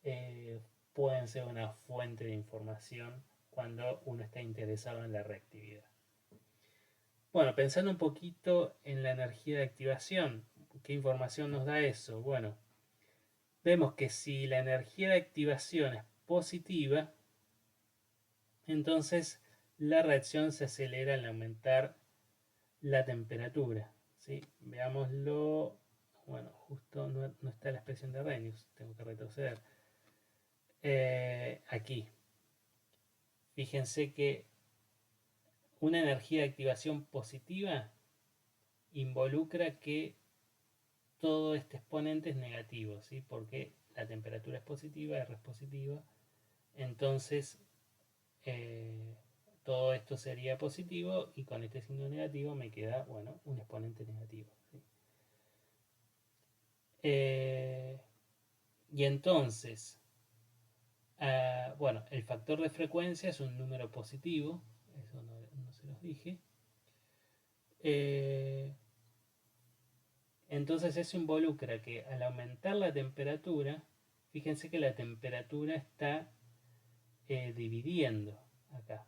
eh, pueden ser una fuente de información cuando uno está interesado en la reactividad. Bueno, pensando un poquito en la energía de activación, ¿qué información nos da eso? Bueno, vemos que si la energía de activación es positiva, entonces la reacción se acelera al aumentar la temperatura, ¿sí? Veámoslo, bueno, justo no está la expresión de Arrhenius, tengo que retroceder. Aquí, fíjense que una energía de activación positiva involucra que todo este exponente es negativo, ¿sí? Porque la temperatura es positiva, R es positiva, entonces eh, todo esto sería positivo y con este signo negativo me queda, bueno, un exponente negativo, ¿sí? Y entonces, bueno, el factor de frecuencia es un número positivo, eso no se los dije. Eh, entonces eso involucra que al aumentar la temperatura, fíjense que la temperatura está dividiendo acá,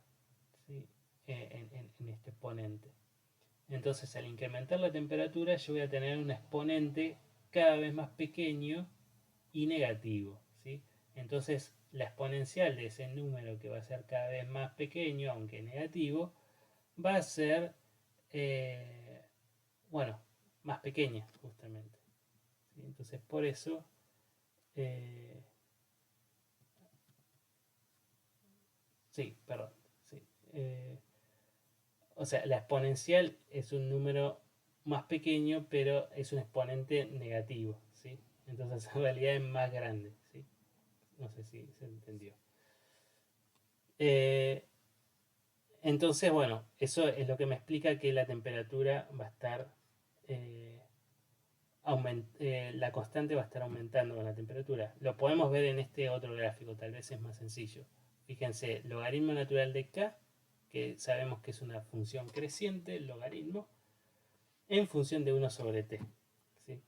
¿sí? En este exponente. Entonces al incrementar la temperatura yo voy a tener un exponente cada vez más pequeño y negativo, ¿sí? Entonces la exponencial de ese número que va a ser cada vez más pequeño, aunque negativo, va a ser, bueno, más pequeña justamente, ¿sí? Entonces por eso, eh, sí, perdón, sí, o sea, la exponencial es un número más pequeño, pero es un exponente negativo, ¿sí? Entonces en realidad es más grande, ¿sí? No sé si se entendió. Eh, entonces, bueno, eso es lo que me explica que la temperatura va a estar, eh, la constante va a estar aumentando con la temperatura. Lo podemos ver en este otro gráfico, tal vez es más sencillo. Fíjense, logaritmo natural de k, que sabemos que es una función creciente, el logaritmo, en función de 1 sobre t, ¿sí?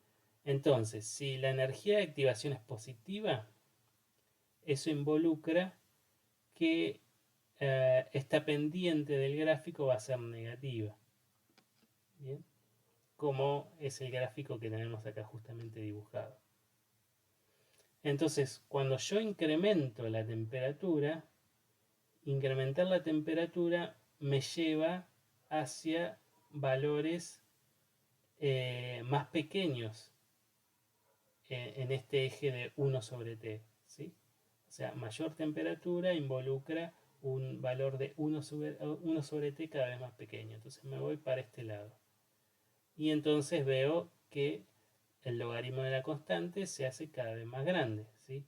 Entonces, si la energía de activación es positiva, eso involucra que esta pendiente del gráfico va a ser negativa. ¿Bien? Como es el gráfico que tenemos acá justamente dibujado. Entonces, cuando yo incremento la temperatura, incrementar la temperatura me lleva hacia valores más pequeños en este eje de 1 sobre t, ¿sí? O sea, mayor temperatura involucra un valor de 1 sobre t cada vez más pequeño. Entonces me voy para este lado. Y entonces veo que el logaritmo de la constante se hace cada vez más grande, ¿sí?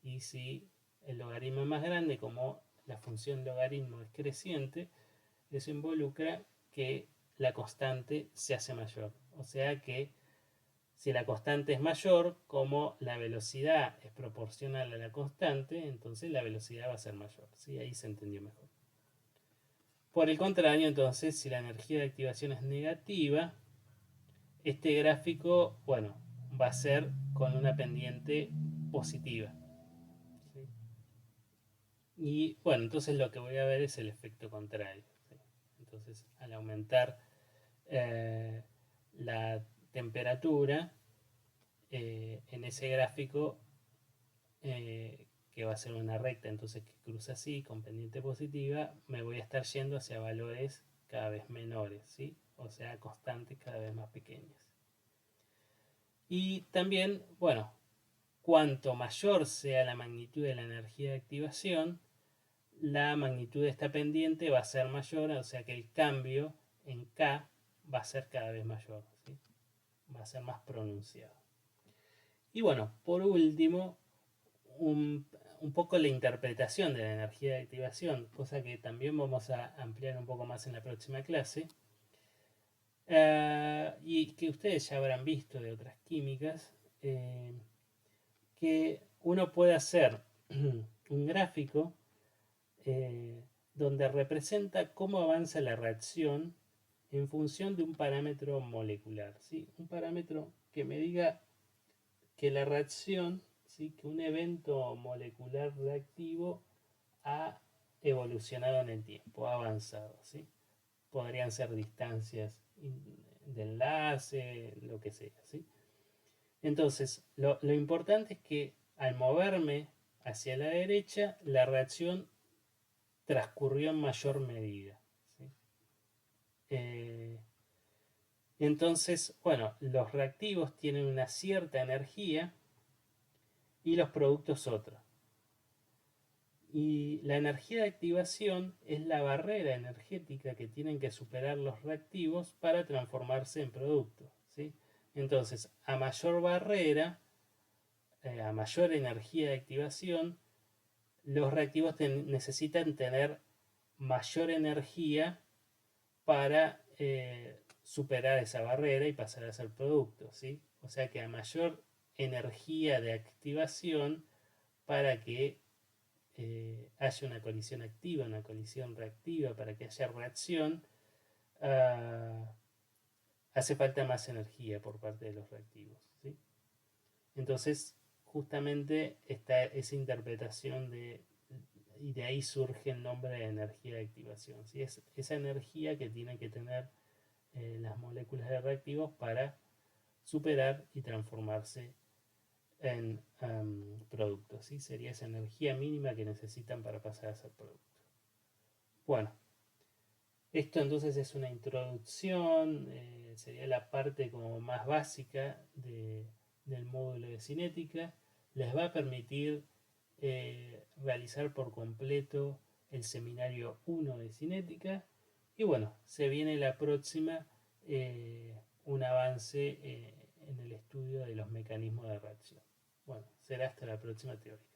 Y si el logaritmo es más grande, como la función logaritmo es creciente, eso involucra que la constante se hace mayor. O sea que si la constante es mayor, como la velocidad es proporcional a la constante, entonces la velocidad va a ser mayor, ¿sí? Ahí se entendió mejor. Por el contrario, entonces, si la energía de activación es negativa, este gráfico, bueno, va a ser con una pendiente positiva, ¿sí? Y bueno, entonces lo que voy a ver es el efecto contrario, ¿sí? Entonces, al aumentar la temperatura en ese gráfico, que va a ser una recta, entonces que cruza así con pendiente positiva, me voy a estar yendo hacia valores cada vez menores, ¿sí? O sea, constantes cada vez más pequeñas. Y también, bueno, cuanto mayor sea la magnitud de la energía de activación, la magnitud de esta pendiente va a ser mayor, o sea que el cambio en K va a ser cada vez mayor, ¿sí? Va a ser más pronunciado. Y bueno, por último, un poco la interpretación de la energía de activación, cosa que también vamos a ampliar un poco más en la próxima clase, y que ustedes ya habrán visto de otras químicas, que uno puede hacer un gráfico donde representa cómo avanza la reacción en función de un parámetro molecular, ¿sí? Un parámetro que me diga que la reacción, ¿sí? Que un evento molecular reactivo ha evolucionado en el tiempo, ha avanzado, ¿sí? Podrían ser distancias de enlace, lo que sea, ¿sí? Entonces, lo importante es que al moverme hacia la derecha, la reacción transcurrió en mayor medida, ¿sí? Eh, entonces, bueno, los reactivos tienen una cierta energía y los productos otra. Y la energía de activación es la barrera energética que tienen que superar los reactivos para transformarse en productos, ¿sí? Entonces, a mayor barrera, a mayor energía de activación, los reactivos necesitan tener mayor energía para superar esa barrera y pasar a ser productos, ¿sí? O sea que a mayor energía de activación, para que haya una colisión activa, una colisión reactiva, para que haya reacción, hace falta más energía por parte de los reactivos, ¿sí? Entonces, justamente está esa interpretación y de ahí surge el nombre de energía de activación, ¿sí? Es esa energía que tienen que tener las moléculas de reactivos para superar y transformarse en productos, ¿sí? Sería esa energía mínima que necesitan para pasar a ser productos. Bueno, esto entonces es una introducción, sería la parte como más básica del módulo de cinética. Les va a permitir realizar por completo el seminario 1 de cinética. Y bueno, se viene la próxima, un avance en el estudio de los mecanismos de reacción. Bueno, será hasta la próxima teórica.